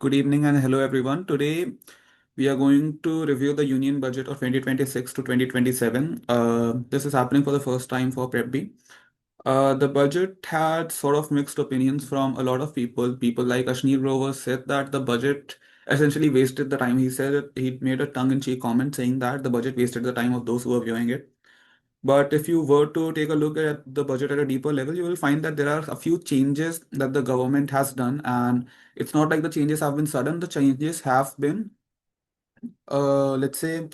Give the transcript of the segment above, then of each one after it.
Good evening and hello everyone. Today we are going to review the Union Budget of 2026 to 2027. This is happening for the first time for Prep B. The budget had sort of mixed opinions from a lot of people. People like Ashneer Grover said that the budget essentially wasted the time. He said he made a tongue-in-cheek comment saying that the budget wasted the time of those who were viewing it. But if you were to take a look at the budget at a deeper level, you will find that there are a few changes that the government has done, and it's not like the changes have been sudden. The changes have been, let's say,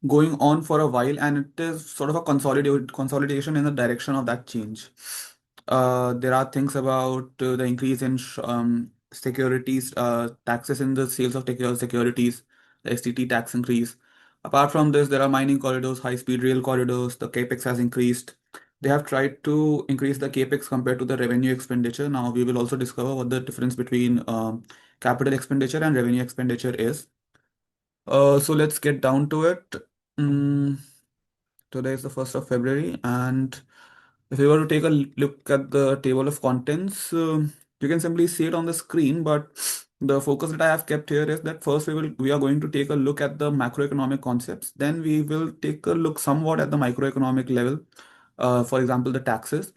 going on for a while, and it is sort of a consolidation in the direction of that change. There are things about the increase in securities taxes in the sales of securities, the STT tax increase. Apart from this, there are mining corridors, high-speed rail corridors. The capex has increased. They have tried to increase the capex compared to the revenue expenditure. Now we will also discover what the difference between capital expenditure and revenue expenditure is. So let's get down to it. Mm, Today is the 1st of February, and if we were to take a look at the table of contents, you can simply see it on the screen, but the focus that I have kept here is that first we are going to take a look at the macroeconomic concepts, then we will take a look somewhat at the microeconomic level, for example, the taxes.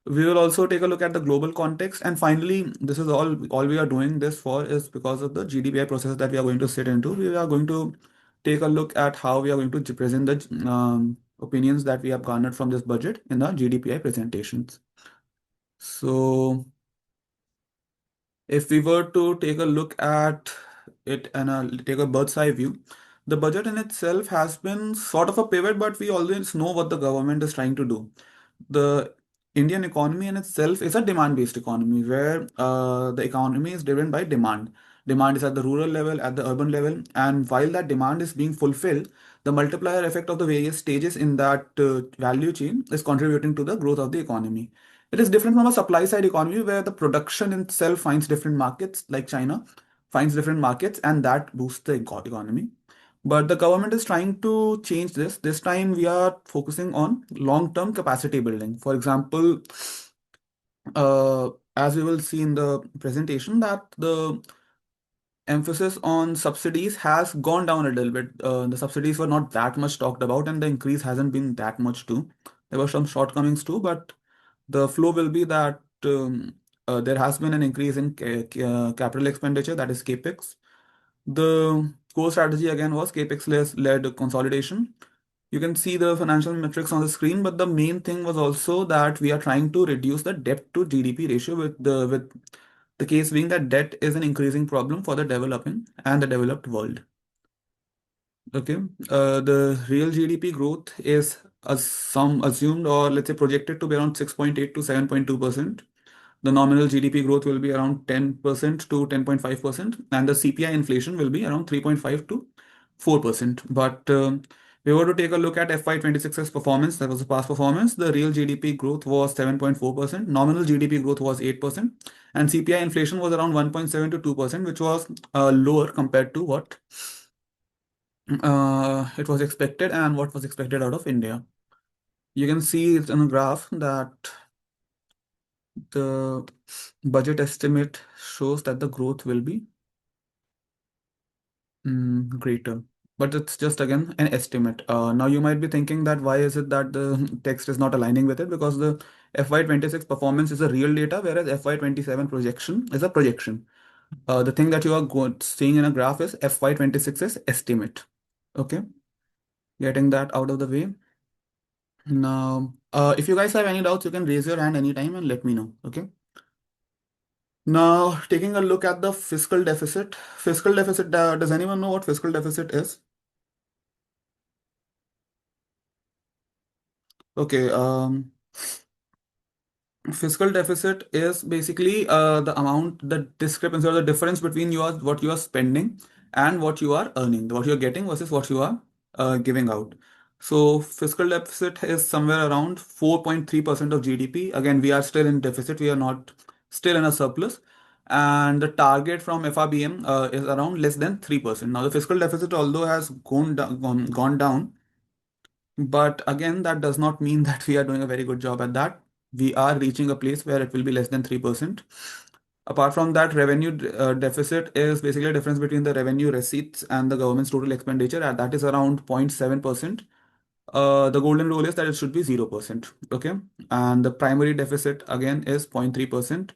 We will also take a look at the global context, and finally, this is all we are doing this for is because of the GDPI process that we are going to sit into. We are going to take a look at how we are going to present the opinions that we have garnered from this budget in the GDPI presentations. So, if we were to take a look at it and take a bird's eye view, the budget in itself has been sort of a pivot, but we always know what the government is trying to do. The Indian economy in itself is a demand-based economy where the economy is driven by demand. Demand is at the rural level, at the urban level, and while that demand is being fulfilled, the multiplier effect of the various stages in that value chain is contributing to the growth of the economy. It is different from a supply side economy where the production itself finds different markets, like China finds different markets, and that boosts the economy. But the government is trying to change this. This time we are focusing on long-term capacity building. For example, as we will see in the presentation, that the emphasis on subsidies has gone down a little bit. The subsidies were not that much talked about, and the increase hasn't been that much too. There were some shortcomings too, but the flow will be that there has been an increase in capital expenditure, that is capex. The core strategy again was capex-led consolidation. You can see the financial metrics on the screen, but the main thing was also that we are trying to reduce the debt to GDP ratio with the case being that debt is an increasing problem for the developing and the developed world. Okay, the real GDP growth is some assumed or let's say projected to be around 6.8 to 7.2%. The nominal GDP growth will be around 10% to 10.5%, and the CPI inflation will be around 3.5 to 4%. But we were to take a look at FY26's performance, that was the past performance, the real GDP growth was 7.4%, nominal GDP growth was 8%, and CPI inflation was around 1.7 to 2%, which was lower compared to what it was expected and what was expected out of India. You can see it in a graph that the budget estimate shows that the growth will be greater. But it's just again an estimate. Now you might be thinking that why is it that the text is not aligning with it? Because the FY26 performance is a real data, whereas FY27 projection is a projection. The thing that you are seeing in a graph is FY26's estimate. Okay, getting that out of the way. Now, if you guys have any doubts, you can raise your hand anytime and let me know. Okay. Now, taking a look at the fiscal deficit. Fiscal deficit, does anyone know what fiscal deficit is? Okay, fiscal deficit is basically the amount, the discrepancy or the difference between what you are spending and what you are earning, what you're getting versus what you are giving out. So fiscal deficit is somewhere around 4.3% of GDP. Again, we are still in deficit. We are not still in a surplus. And the target from FRBM is around less than 3%. Now, the fiscal deficit, although has gone down, but again, that does not mean that we are doing a very good job at that. We are reaching a place where it will be less than 3%. Apart from that, revenue deficit is basically a difference between the revenue receipts and the government's total expenditure, and that is around 0.7%. The golden rule is that it should be 0%. Okay. And the primary deficit again is 0.3%.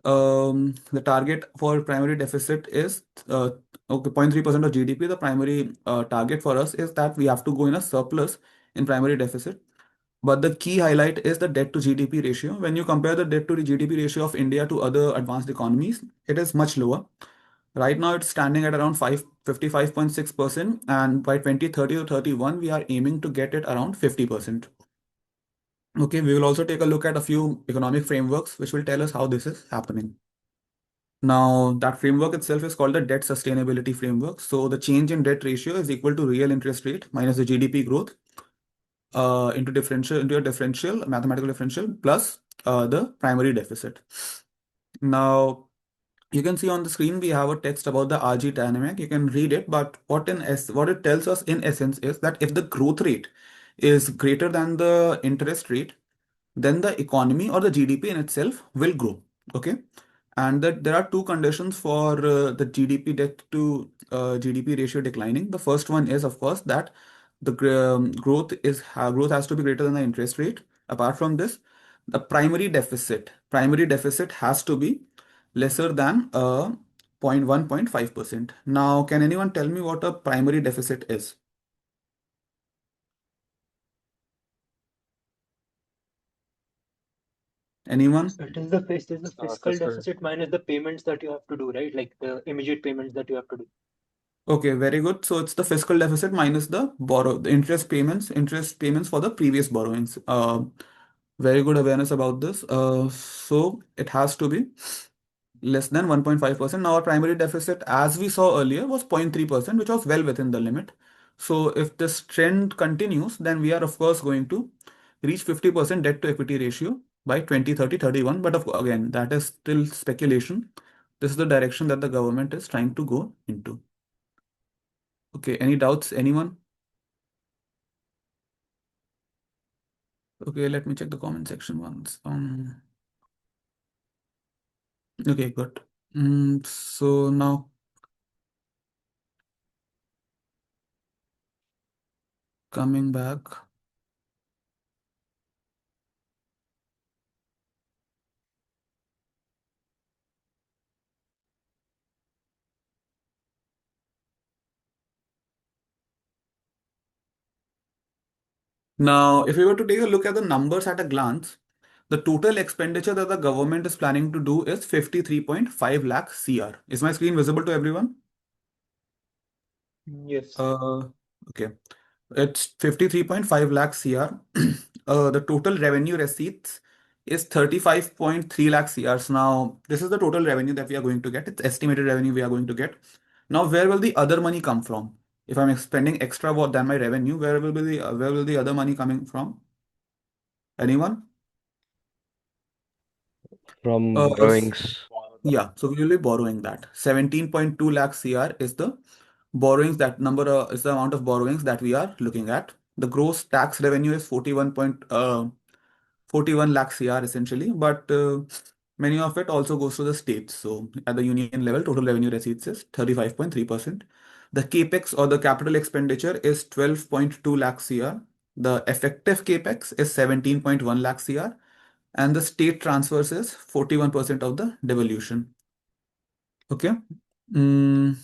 The target for primary deficit is okay, 0.3% of GDP. The primary target for us is that we have to go in a surplus in primary deficit. But the key highlight is the debt to GDP ratio. When you compare the debt to the GDP ratio of India to other advanced economies, it is much lower. Right now, it's standing at around 55.6%, and by 2030 to 31, we are aiming to get it around 50%. Okay, we will also take a look at a few economic frameworks which will tell us how this is happening. Now, that framework itself is called the debt sustainability framework. So, the change in debt ratio is equal to real interest rate minus the GDP growth into a differential, mathematical differential plus the primary deficit. Now, you can see on the screen we have a text about the RG dynamic. You can read it, but what it tells us in essence is that if the growth rate is greater than the interest rate, then the economy or the GDP in itself will grow. Okay. And that there are two conditions for the GDP debt to GDP ratio declining. The first one is, of course, that the growth has to be greater than the interest rate. Apart from this, the primary deficit has to be lesser than 0.1-0.5%. Now, can anyone tell me what a primary deficit is? Anyone? It is the fiscal Fiscal. deficit minus the payments that you have to do, right? Like the immediate payments that you have to do. Okay, very good. So it's the fiscal deficit minus the interest payments for the previous borrowings. Very good awareness about this. So it has to be less than 1.5%. Now, our primary deficit, as we saw earlier, was 0.3%, which was well within the limit. So if this trend continues, then we are, of course, going to reach 50% debt to equity ratio by 2030, 31. But again, that is still speculation. This is the direction that the government is trying to go into. Okay, any doubts, anyone? Okay, let me check the comment section once. Okay, good. So now coming back. Now, if we were to take a look at the numbers at a glance, the total expenditure that the government is planning to do is 53.5 lakh CR. Is my screen visible to everyone? Yes. Uh, okay. It's 53.5 lakh CR. The total revenue receipts is 35.3 lakh CRs. Now, this is the total revenue that we are going to get. It's estimated revenue we are going to get. Now, where will the other money come from? If I'm spending extra more than my revenue, where will the other money coming from? Anyone? From Uh, s- borrowings. yeah, so we will be borrowing that. 17.2 lakh CR is the borrowings, that number is the amount of borrowings that we are looking at. The gross tax revenue is 41 lakh CR essentially, but many of it also goes to the states. So at the union level, total revenue receipts is 35.3%. The capex or the capital expenditure is 12.2 lakh CR. The effective capex is 17.1 lakh CR, and the state transfers is 41% of the devolution. Okay. Mm,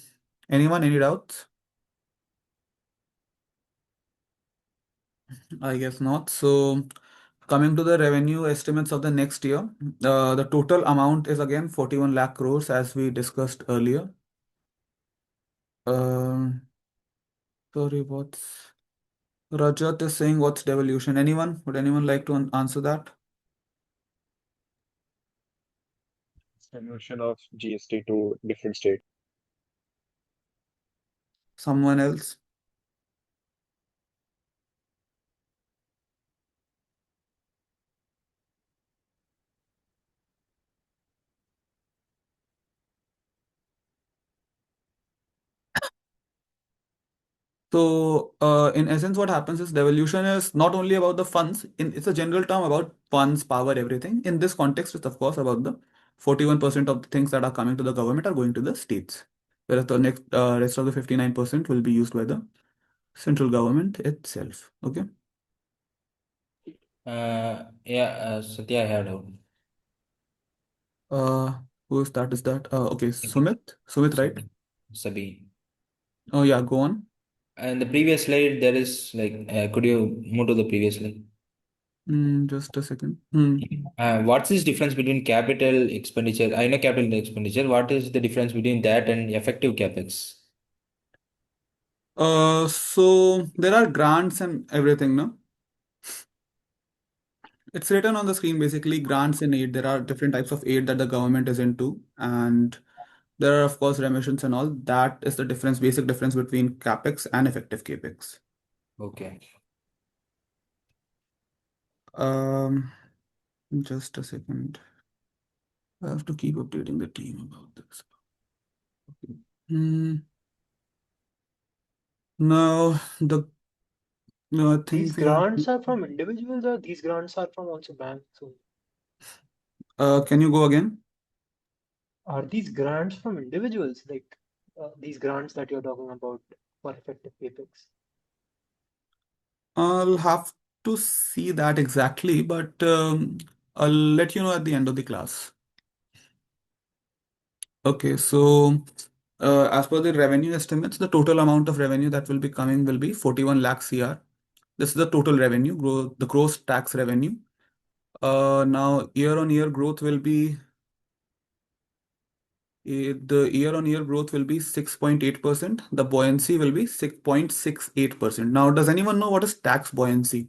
anyone, any doubts? I guess not. So, coming to the revenue estimates of the next year, the total amount is again 41 lakh crores as we discussed earlier. Um, Sorry, what's Rajat is saying what's devolution? Anyone? Would anyone like to answer that? Conversion of GST to different state. Someone else? So, in essence, what happens is devolution is not only about the funds, it's a general term about funds, power, everything. In this context, it's of course about the 41% of the things that are coming to the government are going to the states, whereas the next rest of the 59% will be used by the central government itself. Okay. Satya, I have a doubt. Who is that? Is that okay? Thank you. Sumit, right? Sabi. Oh yeah, go on. And the previous slide, there is could you move to the previous slide? Just a second. What's this difference between capital expenditure? I know capital expenditure. What is the difference between that and effective capex? So there are grants and everything, no? It's written on the screen basically grants and aid. There are different types of aid that the government is into, and there are of course remissions and all. That is the difference, basic difference between capex and effective capex. Okay. Um, just a second. I have to keep updating the team about this. Hmm. Now the no, I These think we have. grants are from individuals or these grants are from also banks? So Can you go again? are these grants from individuals, like these grants that you're talking about for effective capex? I'll have to see that exactly, but I'll let you know at the end of the class. Okay, so as per the revenue estimates, the total amount of revenue that will be coming will be 41 lakh CR. This is the total revenue, the gross tax revenue. Now year on year growth will be the year on year growth will be 6.8%. The buoyancy will be 6.68%. Now, does anyone know what is tax buoyancy?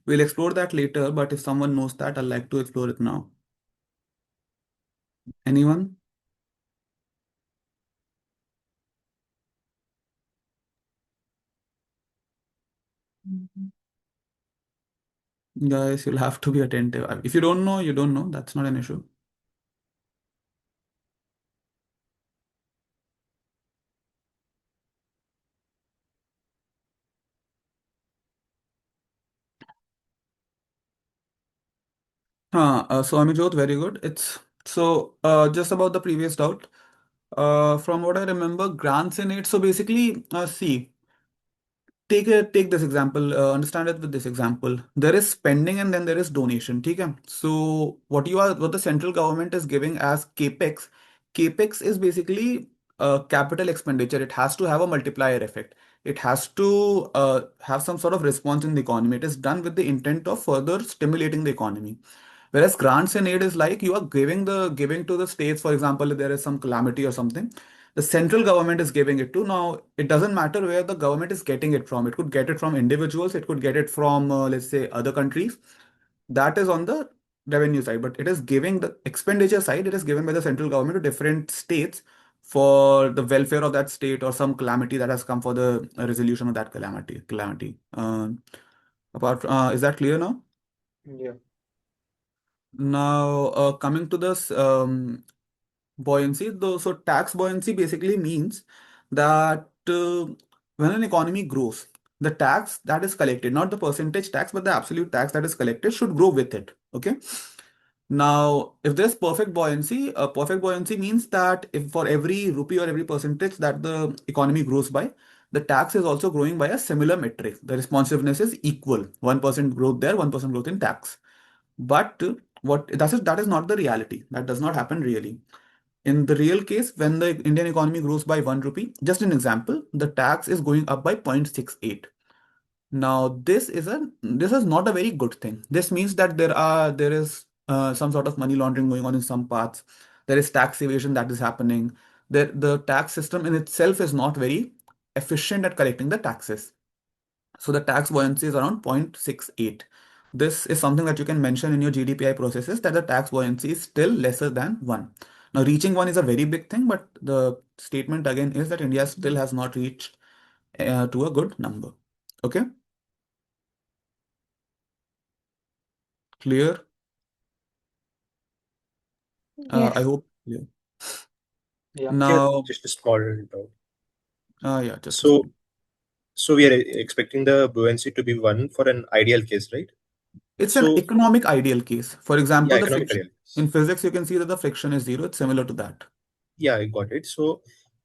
We'll explore that later, but if someone knows that, I'd like to explore it now. Anyone? Guys, you'll have to be attentive. If you don't know, you don't know. That's not an issue. So Amijot, very good. It's so just about the previous doubt. From what I remember, grants in it. So basically, see, take this example. Understand it with this example. There is spending and then there is donation. Okay. So what the central government is giving as capex. Capex is basically capital expenditure. It has to have a multiplier effect. It has to have some sort of response in the economy. It is done with the intent of further stimulating the economy. Whereas grants and aid is like you are giving to the states, for example, if there is some calamity or something, the central government is giving it to. Now, it doesn't matter where the government is getting it from. It could get it from individuals, it could get it from, let's say, other countries. That is on the revenue side, but it is giving the expenditure side, it is given by the central government to different states for the welfare of that state or some calamity that has come for the resolution of that calamity. Is that clear now? Yeah. Now, coming to this buoyancy, though, so tax buoyancy basically means that when an economy grows, the tax that is collected, not the percentage tax, but the absolute tax that is collected should grow with it. Okay. Now, if there's perfect buoyancy means that if for every rupee or every percentage that the economy grows by, the tax is also growing by a similar metric. The responsiveness is equal. 1% growth there, 1% growth in tax. But that is not the reality. That does not happen really. In the real case, when the Indian economy grows by 1 rupee, just an example, the tax is going up by 0.68. Now, this is not a very good thing. This means that there is some sort of money laundering going on in some parts. There is tax evasion that is happening. The tax system in itself is not very efficient at collecting the taxes. So the tax buoyancy is around 0.68. This is something that you can mention in your GDPI processes that the tax buoyancy is still lesser than 1. Now, reaching 1 is a very big thing, but the statement again is that India still has not reached to a good number. Okay, clear? I Yes. hope clear. Yeah. Yeah, Now, just a small doubt. yeah, just a So, second. so we are expecting the buoyancy to be one for an ideal case, right? It's an So economic ideal case. For example, yeah, the economic friction ideal. in physics, you can see that the friction is zero. It's similar to that. Yeah, I got it. So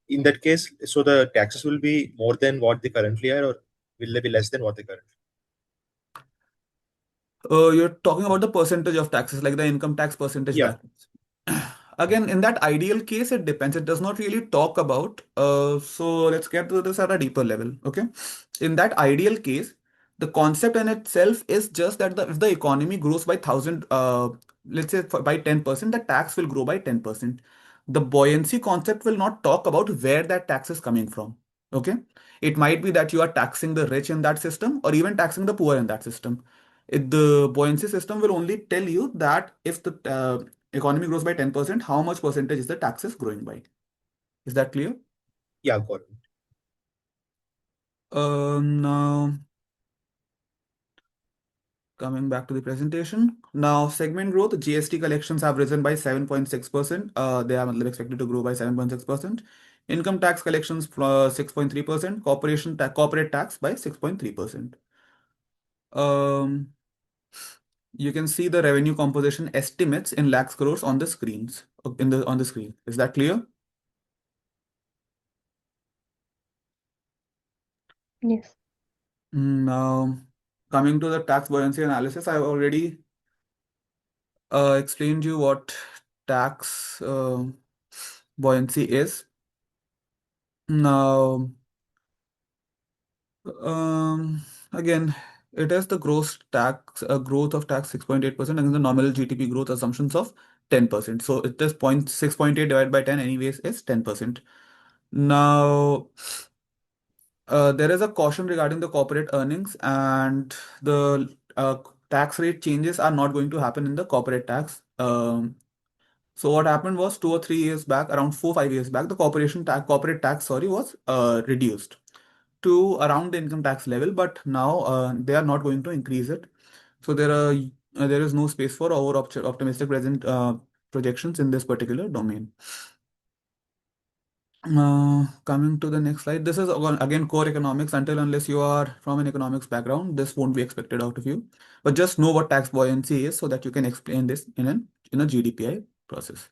in that case, so the taxes will be more than what they currently are, or will they be less than what they currently? You're talking about the percentage of taxes, like the income tax percentage Yeah. brackets. Again, in that ideal case, it depends. It does not really talk about. So let's get to this at a deeper level. Okay. In that ideal case, the concept in itself is just that if the economy grows by 1,000, let's say by 10%, the tax will grow by 10%. The buoyancy concept will not talk about where that tax is coming from. Okay. It might be that you are taxing the rich in that system or even taxing the poor in that system. The buoyancy system will only tell you that if the economy grows by 10%, how much percentage is the taxes growing by? Is that clear? Yeah, got it. Now, coming back to the presentation. Now, segment growth, GST collections have risen by 7.6%. They are expected to grow by 7.6%. Income tax collections 6.3%. Corporate tax by 6.3%. Um, you can see the revenue composition estimates in lakhs crores on the screens on the screen. Is that clear? Yes. Now, coming to the tax buoyancy analysis, I've already explained you what tax buoyancy is. Now, again, it is the gross tax growth of tax 6.8% and the nominal GDP growth assumptions of 10%. So it is 6.8 divided by 10 anyways is 10%. Now, there is a caution regarding the corporate earnings, and the tax rate changes are not going to happen in the corporate tax. So what happened was 2 or 3 years back, around 4 5 years back, the corporate tax, sorry, was reduced to around the income tax level, but now they are not going to increase it. So there is no space for optimistic present projections in this particular domain. Coming to the next slide, this is again core economics. Until unless you are from an economics background, this won't be expected out of you. But just know what tax buoyancy is so that you can explain this in a GDPI process.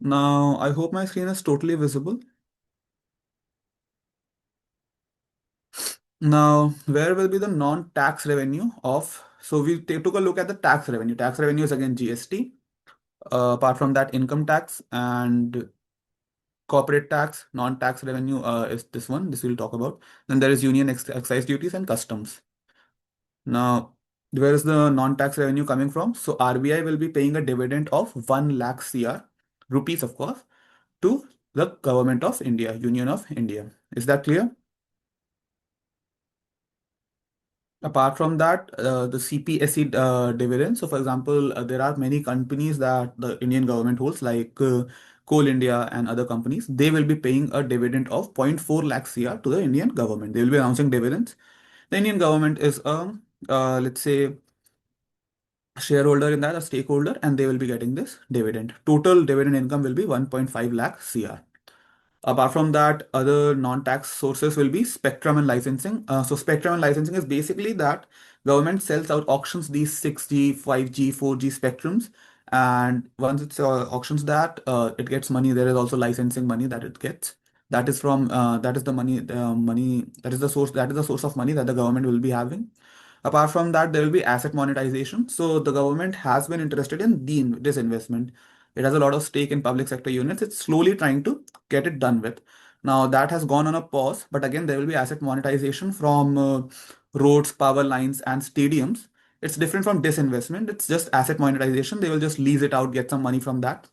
Now, I hope my screen is totally visible. Now, where will be the non-tax revenue of? So we took a look at the tax revenue. Tax revenue is again GST. Apart from that, income tax and corporate tax, non-tax revenue is this one. This we'll talk about. Then there is union excise duties and customs. Now, where is the non-tax revenue coming from? So RBI will be paying a dividend of 1 lakh CR, rupees of course, to the government of India, Union of India. Is that clear? Apart from that, the CPSE dividend. So, for example, there are many companies that the Indian government holds, like Coal India and other companies. They will be paying a dividend of zero point 0.4 lakh CR to the Indian government. They will be announcing dividends. The Indian government is let's say, shareholder in that, a stakeholder, and they will be getting this dividend. Total dividend income will be 1.5 lakh CR. Apart from that, other non-tax sources will be spectrum and licensing. So spectrum and licensing is basically that government sells out, auctions these 6G, 5G, 4G spectrums, and once it auctions that, it gets money. There is also licensing money that it gets. That is from that is the money that is the source, that is the source of money that the government will be having. Apart from that, there will be asset monetization. So the government has been interested in this investment. It has a lot of stake in public sector units. It's slowly trying to get it done with. Now that has gone on a pause, but again, there will be asset monetization from roads, power lines, and stadiums. It's different from disinvestment. It's just asset monetization. They will just lease it out, get some money from that,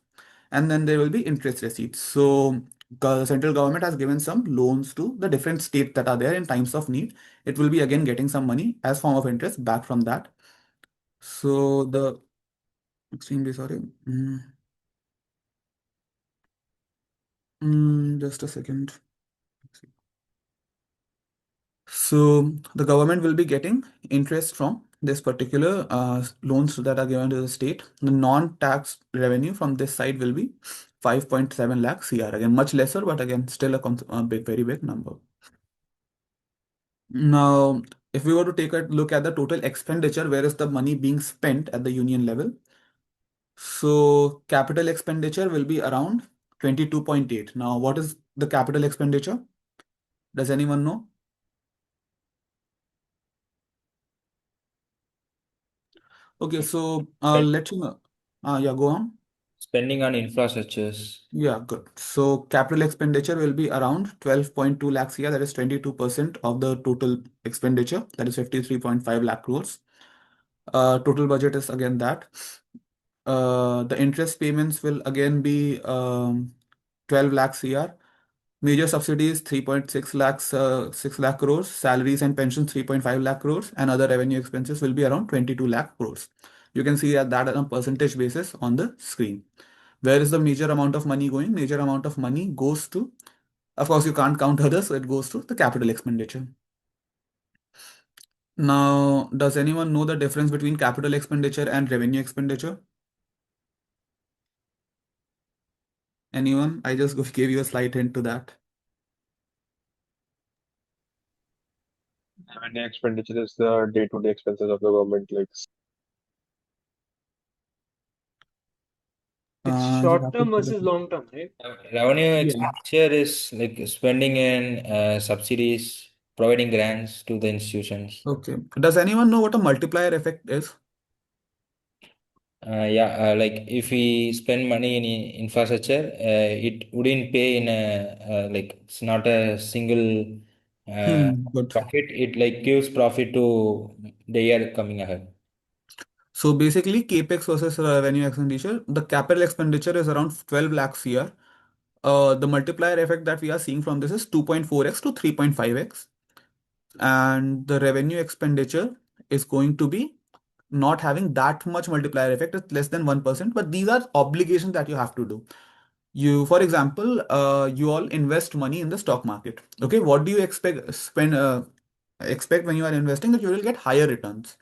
and then there will be interest receipts. So the central government has given some loans to the different states that are there in times of need. It will be again getting some money as form of interest back from that. So the extremely sorry. Just a second. So the government will be getting interest from this particular loans that are given to the state. The non-tax revenue from this side will be 5.7 lakh CR. Again, much lesser, but again, still a big, very big number. Now, if we were to take a look at the total expenditure, where is the money being spent at the union level? So capital expenditure will be around 22.8. Now, what is the capital expenditure? Does anyone know? Okay, so I'll let you know. Yeah, go on. Spending on infrastructures. Yeah, good. So capital expenditure will be around 12.2 lakhs here. That is 22% of the total expenditure. That is 53.5 lakh crores. Total budget is again that. The interest payments will again be 12 lakhs here. Major subsidies 3.6 lakhs, 6 lakh crores. Salaries and pensions 3.5 lakh crores. And other revenue expenses will be around 22 lakh crores. You can see that on a percentage basis on the screen. Where is the major amount of money going? Major amount of money goes to, of course, you can't count others, so it goes to the capital expenditure. Now, does anyone know the difference between capital expenditure and revenue expenditure? Anyone? I just gave you a slight hint to that. Revenue expenditure is the day-to-day expenses of the government, like It's You short have to term put versus it. long term, right? Revenue Yeah. expenditure is like spending in subsidies, providing grants to the institutions. Okay. Does anyone know what a multiplier effect is? Yeah, like if we spend money in infrastructure, it wouldn't pay in a like it's not a single Good. profit. It like gives profit to the year coming ahead. So basically, capex versus revenue expenditure. The capital expenditure is around 12 lakhs here. The multiplier effect that we are seeing from this is 2.4x to 3.5x. And the revenue expenditure is going to be not having that much multiplier effect. It's less than 1%, but these are obligations that you have to do. You, for example, you all invest money in the stock market. Okay, what do you expect when you are investing? That you will get higher returns,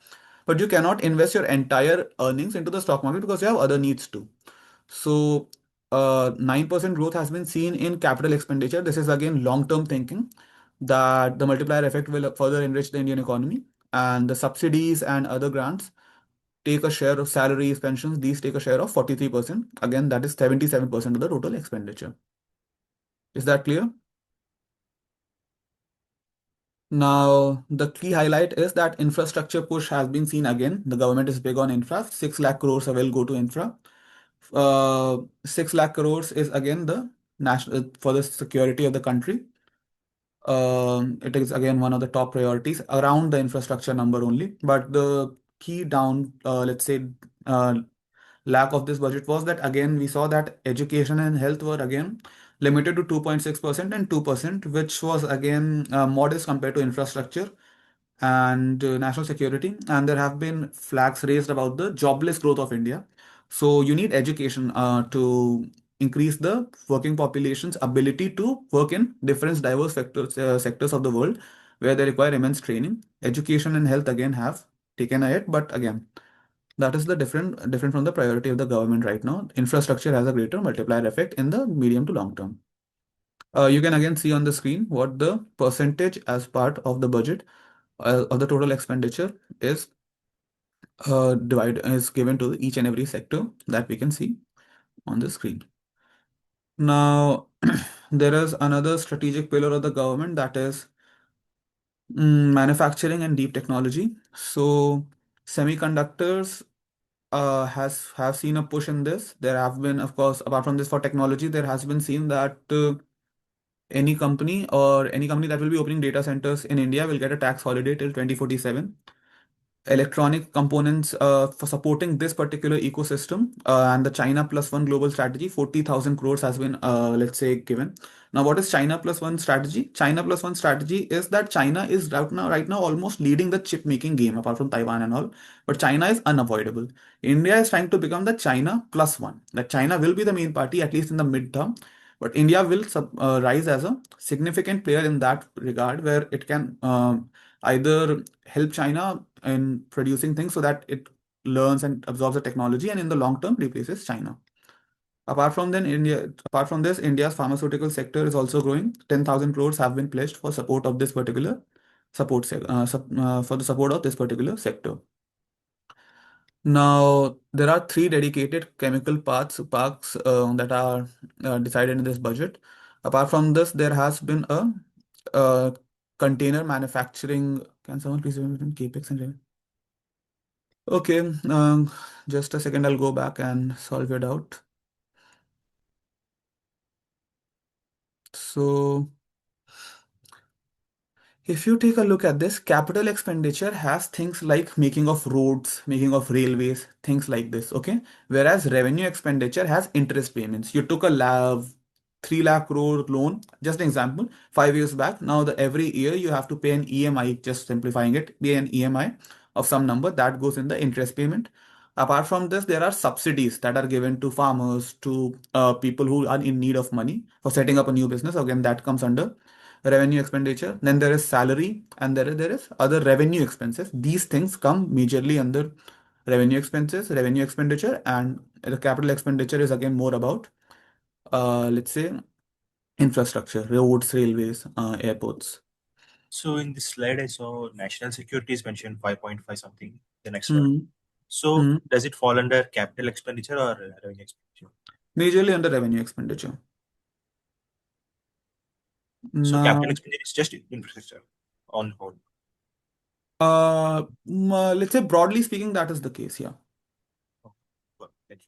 but you cannot invest your entire earnings into the stock market because you have other needs too. So 9% growth has been seen in capital expenditure. This is again long-term thinking that the multiplier effect will further enrich the Indian economy, and the subsidies and other grants take a share of salaries, pensions. These take a share of 43%. Again, that is 77% of the total expenditure. Is that clear? Now, the key highlight is that infrastructure push has been seen again. The government is big on infra. 6 lakh crores will go to infra. 6 lakh crores is again the national for the security of the country. It is again one of the top priorities around the infrastructure number only. But the key down, let's say, uh, lack of this budget was that again we saw that education and health were again limited to 2.6% and 2%, which was again modest compared to infrastructure and national security. And there have been flags raised about the jobless growth of India. So you need education to increase the working population's ability to work in different diverse sectors of the world where they require immense training. Education and health again have taken a hit, but again, that is the different from the priority of the government right now. Infrastructure has a greater multiplier effect in the medium to long term. You can again see on the screen what the percentage as part of the budget of the total expenditure is is given to each and every sector that we can see on the screen. Now, there is another strategic pillar of the government that is manufacturing and deep technology. So, semiconductors has have seen a push in this. There have been, of course, apart from this for technology, there has been seen that any company that will be opening data centers in India will get a tax holiday till 2047. Electronic components for supporting this particular ecosystem and the China plus one global strategy, 40,000 crores has been, let's say, given. Now, what is China plus one strategy? China plus one strategy is that China is right now almost leading the chip making game apart from Taiwan and all, but China is unavoidable. India is trying to become the China plus one. That China will be the main party, at least in the midterm, but India will rise as a significant player in that regard, where it can either help China in producing things so that it learns and absorbs the technology and in the long term replaces China. Apart from this, India's pharmaceutical sector is also growing. 10,000 crores have been pledged for support of this particular for the support of this particular sector. Now, there are three dedicated chemical parks that are decided in this budget. Apart from this, there has been a container manufacturing. Can someone please remember capex and revenue? Okay, just a second. I'll go back and solve it out. So, if you take a look at this, capital expenditure has things like making of roads, making of railways, things like this, okay? Whereas revenue expenditure has interest payments. You took a 3 lakh crore loan, just an example, 5 years back. Now the every year you have to pay an EMI, just simplifying it, pay an EMI of some number that goes in the interest payment. Apart from this, there are subsidies that are given to farmers, to people who are in need of money for setting up a new business. Again, that comes under revenue expenditure. Then there is salary, and there is other revenue expenses. These things come majorly under revenue expenses, revenue expenditure, and the capital expenditure is again more about let's say infrastructure, roads, railways, airports. So in this slide, I saw national security is mentioned 5.5 something, the next one. Hmm. So Hmm. does it fall under capital expenditure or revenue expenditure? Majorly under revenue expenditure. So capital Now, expenditure is just infrastructure on whole. let's say broadly speaking, that is the case, yeah. Oh, well, thank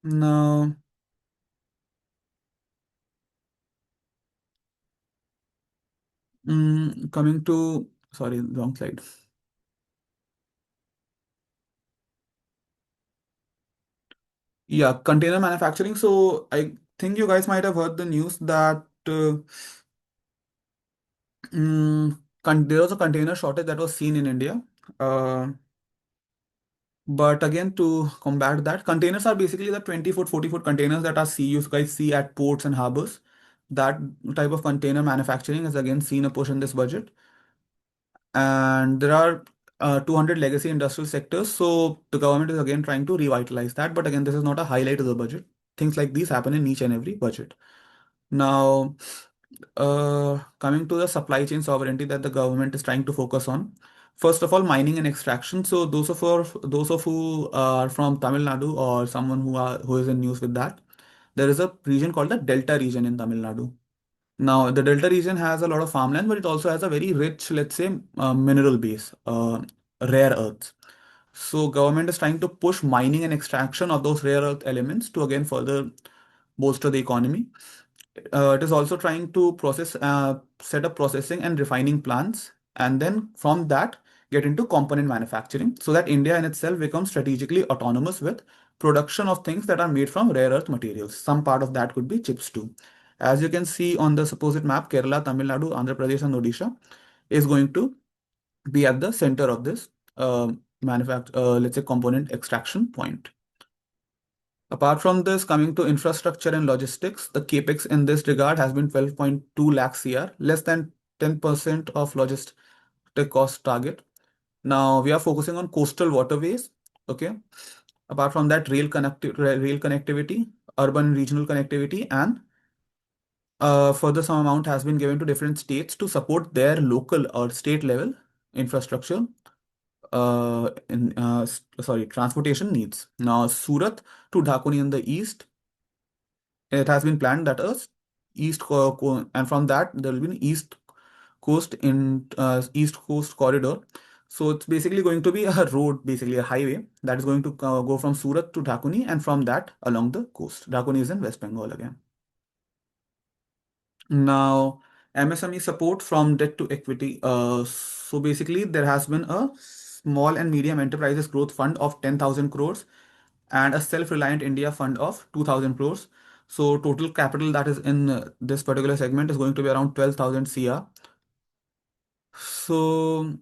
you. Now, coming to, sorry, wrong slide. Yeah, container manufacturing. So I think you guys might have heard the news that there was a container shortage that was seen in India. Uh, but again, to combat that, containers are basically the 20-foot, 40-foot containers that you guys see at ports and harbors. That type of container manufacturing is again seen a push in this budget. And there are 200 legacy industrial sectors. So the government is again trying to revitalize that. But again, this is not a highlight of the budget. Things like these happen in each and every budget. Now, coming to the supply chain sovereignty that the government is trying to focus on. First of all, mining and extraction. So those of who are from Tamil Nadu or someone who is in news with that, there is a region called the Delta region in Tamil Nadu. Now, the Delta region has a lot of farmland, but it also has a very rich, let's say, mineral base, rare earths. So government is trying to push mining and extraction of those rare earth elements to again further bolster the economy. It is also trying to set up processing and refining plants, and then from that get into component manufacturing, so that India in itself becomes strategically autonomous with production of things that are made from rare earth materials. Some part of that could be chips too. As you can see on the supposed map, Kerala, Tamil Nadu, Andhra Pradesh, and Odisha is going to be at the center of this let's say component extraction point. Apart from this, coming to infrastructure and logistics, the capex in this regard has been 12.2 lakh CR, less than 10% of logistic cost target. Now we are focusing on coastal waterways. Okay. Apart from that, rail connectivity, urban and regional connectivity, and further some amount has been given to different states to support their local or state level infrastructure transportation needs. Now, Surat to Dhakuni in the east, it has been planned that and from that there will be an east coast corridor. So it's basically going to be a road, basically a highway that is going to go from Surat to Dhakuni, and from that along the coast. Dhakuni is in West Bengal again. Now, MSME support from debt to equity. So basically, there has been a small and medium enterprises growth fund of 10,000 crores and a self-reliant India fund of 2,000 crores. So total capital that is in this particular segment is going to be around 12,000 CR. So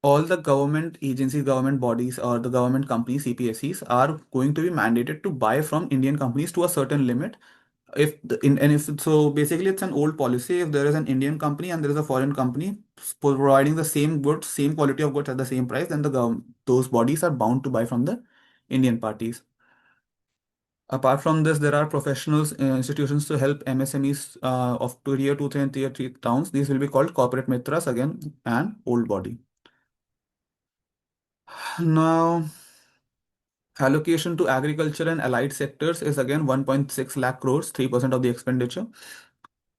all the government agencies, government bodies, or the government companies, CPSCs, are going to be mandated to buy from Indian companies to a certain limit. Basically it's an old policy. If there is an Indian company and there is a foreign company providing the same goods, same quality of goods at the same price, then those bodies are bound to buy from the Indian parties. Apart from this, there are professionals institutions to help MSMEs of tier 2, 3 and tier 3 towns. These will be called corporate mitras again and old body. Now, allocation to agriculture and allied sectors is again 1.6 lakh crores, 3% of the expenditure.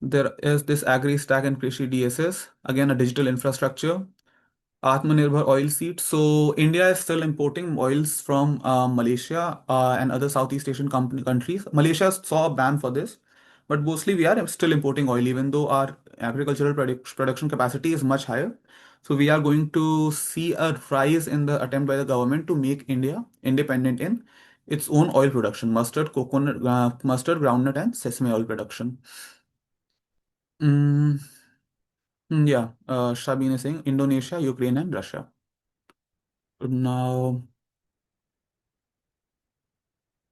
There is this Agri Stack and Krishi DSS, again a digital infrastructure. Atmanirbhar oil seeds. So India is still importing oils from Malaysia and other Southeast Asian countries. Malaysia saw a ban for this, but mostly we are still importing oil, even though our agricultural production capacity is much higher. So we are going to see a rise in the attempt by the government to make India independent in its own oil production, mustard, coconut, mustard, groundnut, and sesame oil production. Mm, yeah, Shabin is saying Indonesia, Ukraine, and Russia. Now,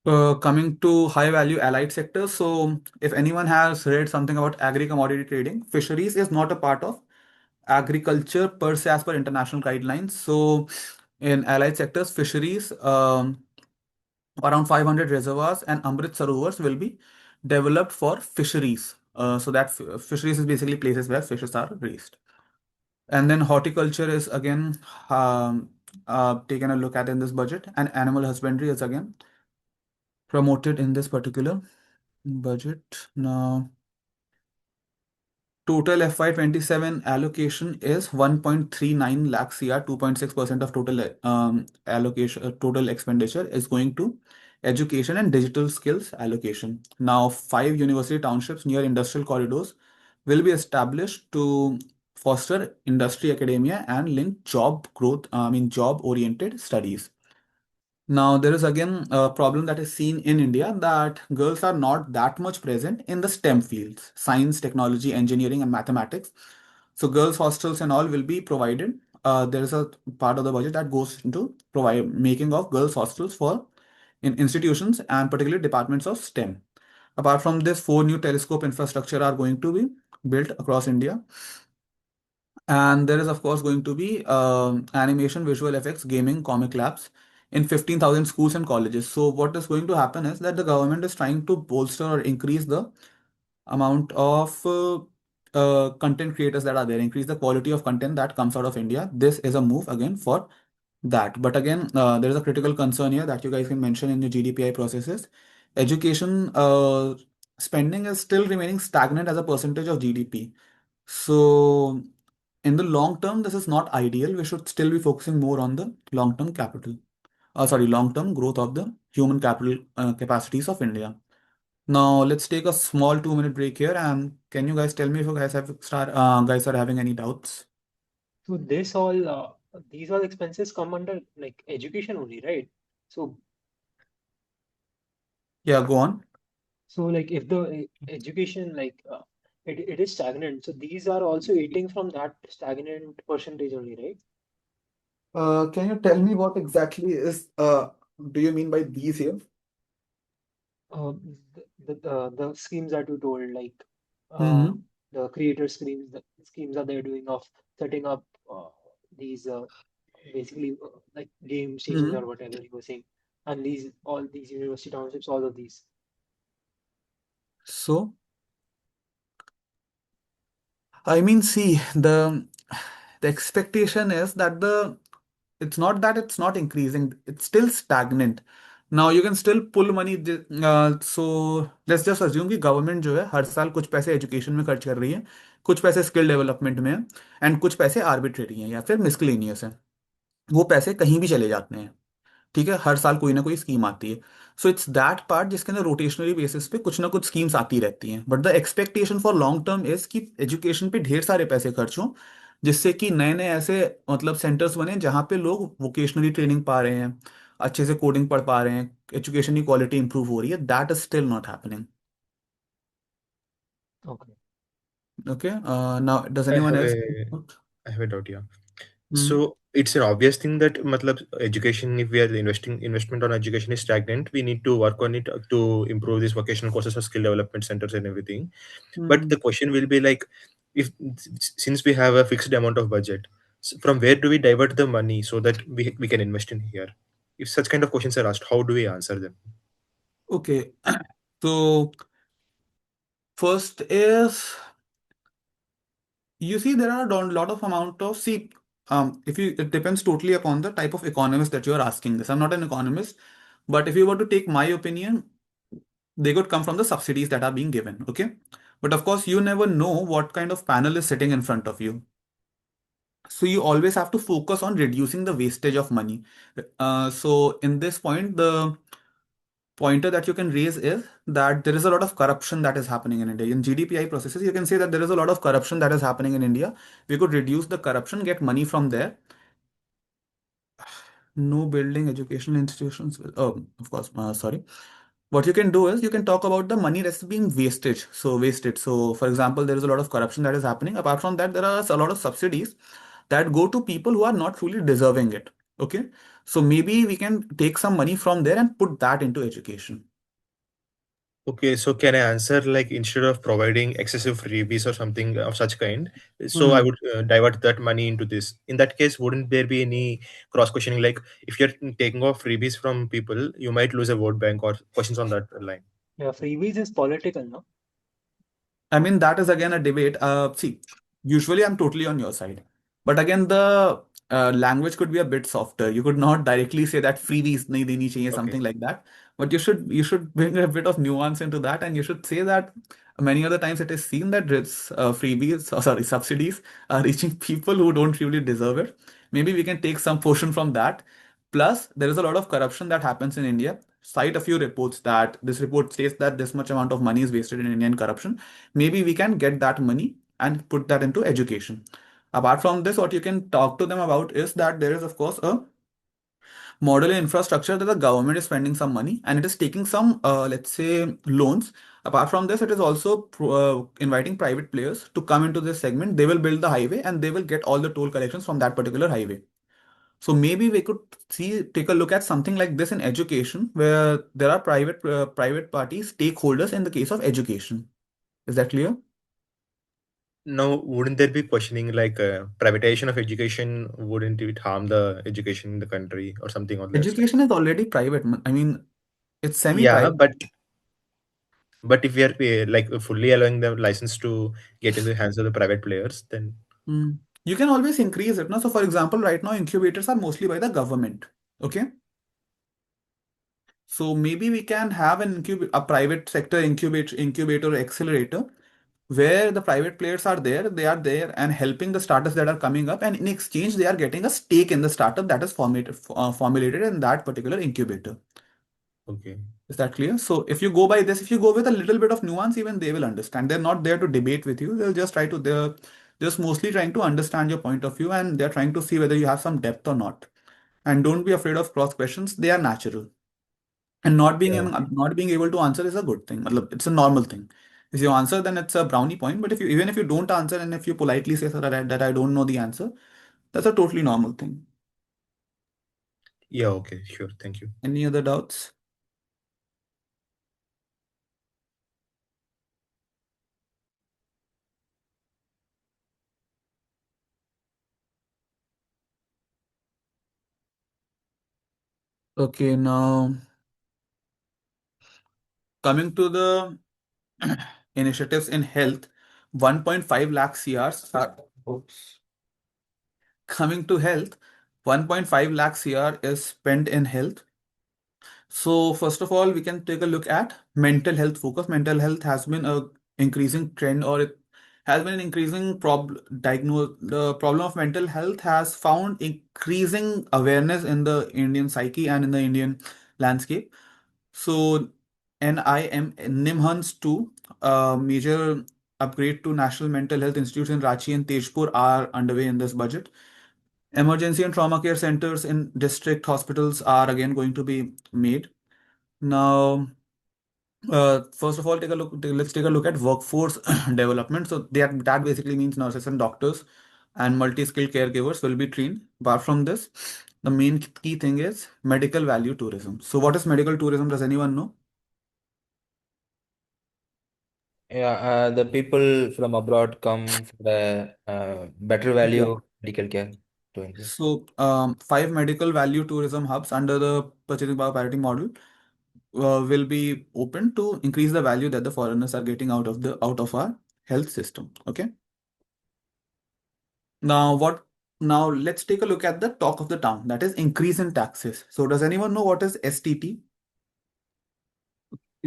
coming to high value allied sectors. So, if anyone has read something about agri commodity trading, fisheries is not a part of agriculture per se as per international guidelines. So, in allied sectors, fisheries, around 500 reservoirs and Amrit Sarovars will be developed for fisheries. So, that fisheries is basically places where fishes are raised. And then horticulture is again taken a look at in this budget, and animal husbandry is again promoted in this particular budget. Now, total FY27 allocation is 1.39 lakh CR, 2.6% of total allocation, total expenditure is going to education and digital skills allocation. Now, 5 university townships near industrial corridors will be established to foster industry academia and link job growth, job oriented studies. Now, there is again a problem that is seen in India that girls are not that much present in the STEM fields, science, technology, engineering, and mathematics. So, girls' hostels and all will be provided. There is a part of the budget that goes into provide making of girls' hostels for in institutions and particularly departments of STEM. Apart from this, 4 new telescope infrastructure are going to be built across India. And there is, of course, going to be animation, visual effects, gaming, comic labs in 15,000 schools and colleges. So, what is going to happen is that the government is trying to bolster or increase the amount of content creators that are there, increase the quality of content that comes out of India. This is a move again for that. But again, there is a critical concern here that you guys can mention in your GDPI processes. Education spending is still remaining stagnant as a percentage of GDP. So, in the long term, this is not ideal. We should still be focusing more on the long-term capital, long-term growth of the human capital capacities of India. Now, let's take a small 2-minute break here. And can you guys tell me if you guys are having any doubts? So these all expenses come under like education only, right? So Yeah, go on. like if the education it is stagnant, so these are also eating from that stagnant percentage only, right? Can you tell me what exactly do you mean by these here? The schemes that you told, like uh, Mm-hmm. the creator schemes, the schemes that they're doing of setting up these basically like game stations or Mm-hmm. whatever you were saying, and these all these university townships, all of these. So, I mean, see, the expectation is that it's not that it's not increasing, it's still stagnant. Now you can still pull money. So let's just assume कि government जो है हर साल कुछ पैसे education में खर्च कर रही है, कुछ पैसे स्किल डेवलपमेंट में है, एंड कुछ पैसे आर्बिट्रेरी हैं या फिर मिसलेनियस है. वो पैसे कहीं भी चले जाते हैं. ठीक है, हर साल कोई ना कोई स्कीम आती है. सो इट्स दैट पार्ट जिसके अंदर रोटेशनरी बेसिस पे कुछ ना कुछ स्कीम्स आती रहती हैं. But the expectation for long term is कि एजुकेशन पे ढेर सारे पैसे खर्च हों, जिससे कि नए नए ऐसे सेंटर्स बने जहाँ पे लोग वोकेशनली ट्रेनिंग पा रहे हैं, अच्छे से कोडिंग पढ़ पा रहे हैं, एजुकेशन की क्वालिटी इंप्रूव हो रही है. That is still not happening. Okay. Okay, now does I anyone have else? I have a doubt here. So it's an obvious thing that matlab, education, if we are investing investment on education is stagnant, we need to work on it to improve these vocational courses or skill development centers and everything. But the question will be like, if since we have a fixed amount of budget, from where do we divert the money so that we can invest in here? If such kind of questions are asked, how do we answer them? Okay. So first is, you see, there are a lot of amount of, see, if you, it depends totally upon the type of economist that you are asking this. I'm not an economist, but if you were to take my opinion, they could come from the subsidies that are being given. Okay. But of course, you never know what kind of panel is sitting in front of you. So you always have to focus on reducing the wastage of money. So in this point, the pointer that you can raise is that there is a lot of corruption that is happening in India. In GDPI processes, you can say that there is a lot of corruption that is happening in India. We could reduce the corruption, get money from there. No building educational institutions will, oh, of course, sorry. What you can do is you can talk about the money that's being wastage. So wasted. So for example, there is a lot of corruption that is happening. Apart from that, there are a lot of subsidies that go to people who are not truly deserving it. Okay. So maybe we can take some money from there and put that into education. Okay, so can I answer like instead of providing excessive freebies or something of such kind, so I Hmm. would divert that money into this. In that case, wouldn't there be any cross questioning? Like if you're taking off freebies from people, you might lose a vote bank or questions on that line. Yeah, freebies is political, no? I mean, that is again a debate. See, usually I'm totally on your side. But again, the language could be a bit softer. You could not directly say that freebies nahi deni chahiye, Okay. something like that. But you should bring a bit of nuance into that, and you should say that many other times it is seen that it's freebies, or sorry, subsidies are reaching people who don't really deserve it. Maybe we can take some portion from that. Plus, there is a lot of corruption that happens in India. Cite a few reports that this report states that this much amount of money is wasted in Indian corruption. Maybe we can get that money and put that into education. Apart from this, what you can talk to them about is that there is, of course, a model infrastructure that the government is spending some money and it is taking some, let's say, loans. Apart from this, it is also inviting private players to come into this segment. They will build the highway and they will get all the toll collections from that particular highway. So maybe we could take a look at something like this in education, where there are private parties, stakeholders in the case of education. Is that clear? Now, wouldn't there be questioning like privatization of education? Wouldn't it harm the education in the country or something on that line? Education is already private. I mean, it's Yeah, semi-private. but if we are like fully allowing the license to get in the hands of the private players, then Mm. You can always increase it. No? So, for example, right now incubators are mostly by the government. Okay. So maybe we can have a private sector incubator or accelerator where the private players are there. They are there and helping the startups that are coming up, and in exchange, they are getting a stake in the startup that is formulated in that particular incubator. okay. Is that clear? So if you go by this, if you go with a little bit of nuance, even they will understand. They're not there to debate with you. They're just mostly trying to understand your point of view, and they're trying to see whether you have some depth or not. And don't be afraid of cross questions. They are natural. And Yeah. not being able to answer is a good thing. Matlab, it's a normal thing. If you answer, then it's a brownie point. But if you don't answer and if you politely say "Sir, that I don't know the answer, that's a totally normal thing. Yeah, okay, sure. Thank you. Any other doubts? Okay, now coming to the initiatives in health, 1.5 lakh CRs are, oops. Coming to health, 1.5 lakh CR is spent in health. So first of all, we can take a look at mental health focus. Mental health has been a increasing trend, or it has been an increasing problem. The problem of mental health has found increasing awareness in the Indian psyche and in the Indian landscape. So NIM NIMHANS 2, major upgrade to National Mental Health Institutes in Ranchi and Tezpur are underway in this budget. Emergency and trauma care centers in district hospitals are again going to be made. Now, first of all, let's take a look at workforce development. So that basically means nurses and doctors and multi-skilled caregivers will be trained. Apart from this, the main key thing is medical value tourism. So what is medical tourism? Does anyone know? Yeah, the people from abroad come for the better Yeah. value medical care to India. So, five medical value tourism hubs under the purchasing power parity model. will be open to increase the value that the foreigners are getting out of our health system. Okay. Now what? Now let's take a look at the talk of the town. That is increase in taxes. So does anyone know what is STT?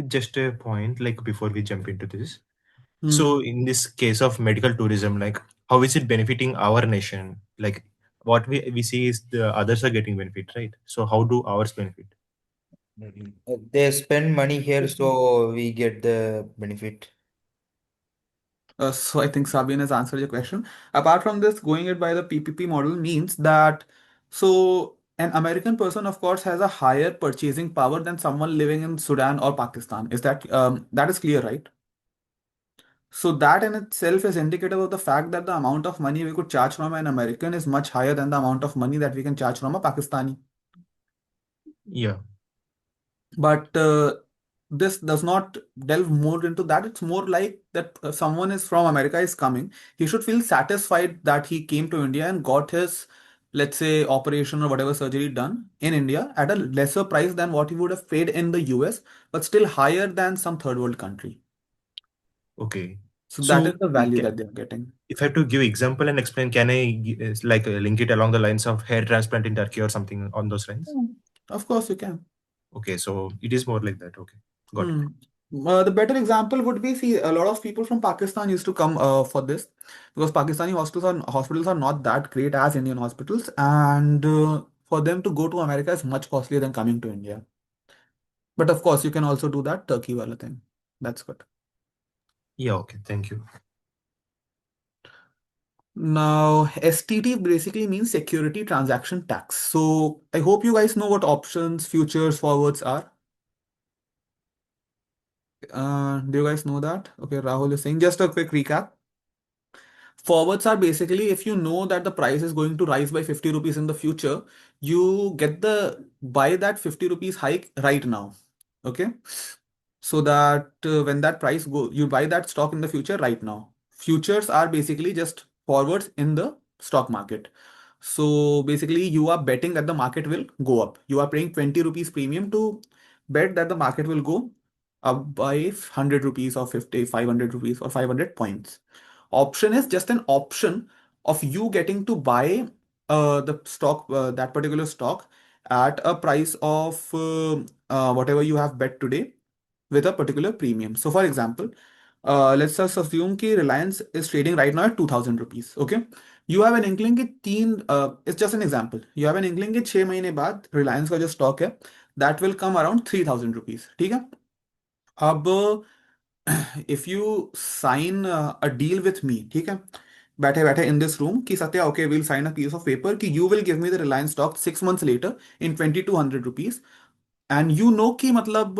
Just a point, like before we jump into this. Hmm. So in this case of medical tourism, like how is it benefiting our nation? Like what we see is the others are getting benefit, right? So how do ours benefit? They spend money here, so we get the benefit. So I think Sabine has answered your question. Apart from this, going it by the PPP model means that so an American person, of course, has a higher purchasing power than someone living in Sudan or Pakistan. Is that that is clear, right? So that in itself is indicative of the fact that the amount of money we could charge from an American is much higher than the amount of money that we can charge from a Pakistani. Yeah. But this does not delve more into that. It's more like that someone is from America is coming. He should feel satisfied that he came to India and got his, let's say, operation or whatever surgery done in India at a lesser price than what he would have paid in the US, but still higher than some third world country. Okay. So that is So the value that they're getting. if I have to give example and explain, can I like link it along the lines of hair transplant in Turkey or something on those lines? Of course, you can. Okay, so it is more like that. Okay, got it. The better example would be, see, a lot of people from Pakistan used to come for this because Pakistani hospitals are not that great as Indian hospitals, and for them to go to America is much costlier than coming to India. But of course, you can also do that Turkey wala thing. That's good. Yeah, okay, thank you. Now, STT basically means security transaction tax. So I hope you guys know what options, futures, forwards are. Do you guys know that? Okay, Rahul is saying just a quick recap. Forwards are basically if you know that the price is going to rise by 50 rupees in the future, you get the buy that 50 rupees hike right now. Okay. So that when that price go, you buy that stock in the future right now. Futures are basically just forwards in the stock market. So basically, you are betting that the market will go up. You are paying 20 rupees premium to bet that the market will go up by 100 rupees or 50, 500 rupees or 500 points. Option is just an option of you getting to buy the stock, that particular stock at a price of whatever you have bet today with a particular premium. So for example, let's just assume कि Reliance is trading right now at 2000 rupees. Okay. You have an inkling कि it's just an example. You have an inkling कि 6 महीने बाद Reliance का जो stock है that will come around 3000 rupees. ठीक है. अब if you sign a deal with me, ठीक है, बैठे बैठे in this room कि Satya, okay, we'll sign a piece of paper कि you will give me the Reliance stock 6 months later in 2200 rupees, and you know कि मतलब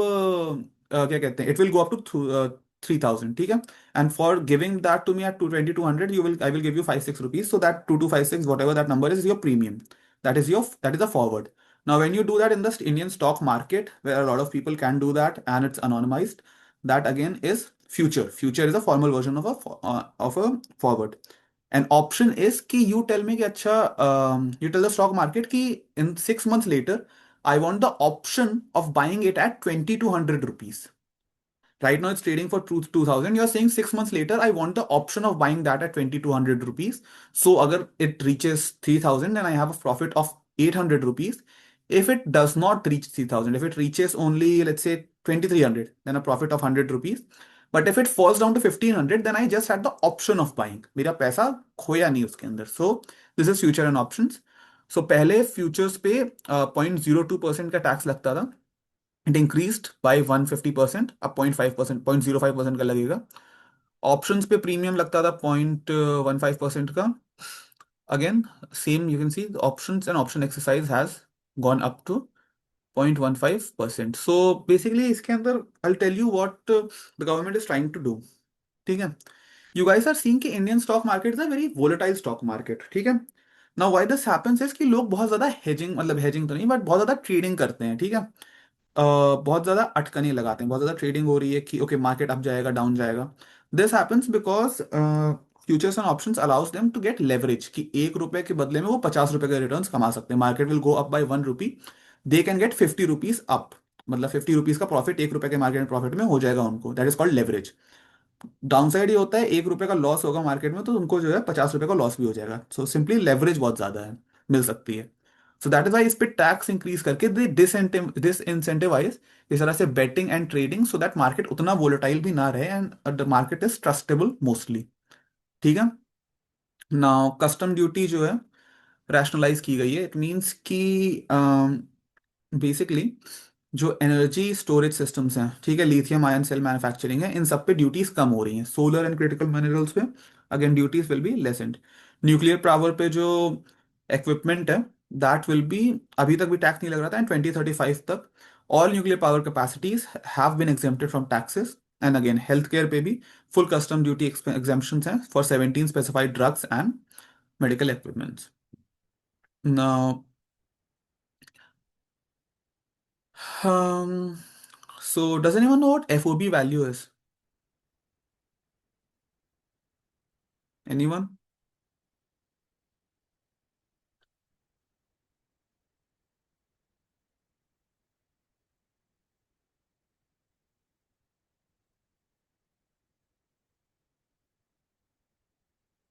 क्या कहते हैं, it will go up to 3000, ठीक है, and for giving that to me at 2200, I will give you 5 6 rupees, so that 2256 whatever that number is your premium. That is a forward. Now when you do that in the Indian stock market, where a lot of people can do that and it's anonymized, that again is future is a formal version of a forward. An option is कि you tell me कि अच्छा, you tell the stock market कि in 6 months later I want the option of buying it at 2200 rupees. Right now it's trading for 2000. You're saying 6 months later, I want the option of buying that at 2200 rupees. So agar it reaches 3000, then I have a profit of 800 rupees. If it does not reach 3000, if it reaches only, let's say 2300, then a profit of 100 rupees. But if it falls down to 1500, then I just had the option of buying. मेरा पैसा खोया नहीं उसके अंदर. So this is future and options. So पहले futures पे 0.02% का tax लगता था. It increased by 150%. अब 0.5%, 0.05% का लगेगा. ऑप्शंस पे प्रीमियम लगता था 0.15% का. Again, same, you can see the options and option exercise has gone up to 0.15%. So basically इसके अंदर I'll tell you what the government is trying to do. ठीक है. You guys are seeing कि Indian stock market is a very volatile stock market. ठीक है. Now why this happens is कि लोग बहुत ज्यादा hedging, मतलब hedging तो नहीं, बट बहुत ज्यादा ट्रेडिंग करते हैं. ठीक है. बहुत ज्यादा अटकनी लगाते हैं, बहुत ज्यादा ट्रेडिंग हो रही है कि ओके मार्केट अप जाएगा डाउन जाएगा. This happens because futures and options allows them to get leverage कि 1 रुपए के बदले में वो 50 रुपए के रिटर्न्स कमा सकते हैं. Market will go up by 1 rupee, they can get 50 rupees up. मतलब 50 रुपीज का प्रॉफिट 1 रुपए के मार्केट में प्रॉफिट में हो जाएगा उनको, that is called leverage. Downside ये होता है 1 रुपए का लॉस होगा मार्केट में तो उनको जो है 50 रुपए का लॉस भी हो जाएगा। सो सिंपली लेवरेज बहुत ज्यादा है, मिल सकती है। सो दैट इज वाई इस पे टैक्स इंक्रीज करके दे डिस इंसेंटिवाइज इस तरह से betting and trading, so that market उतना वोलेटाइल भी ना रहे and the market is trustable mostly. ठीक है। नाउ कस्टम ड्यूटी जो है रैशनलाइज की गई है। इट मीन्स कि बेसिकली जो एनर्जी स्टोरेज सिस्टम्स हैं, ठीक है, लिथियम आयन सेल मैन्युफैक्चरिंग है, इन सब पे ड्यूटीज कम हो रही हैं। सोलर एंड क्रिटिकल मिनरल्स पे again duties will be lessened. Nuclear power पे जो इक्विपमेंट है दैट विल बी, अभी तक भी टैक्स नहीं लग रहा था, एंड 2035 तक all nuclear power capacities have been exempted from taxes. And again health care पे भी फुल कस्टम ड्यूटी एग्जेम्पशंस हैं for 17 specified drugs and medical equipments. Now, um, so does anyone know what FOB value is? Anyone?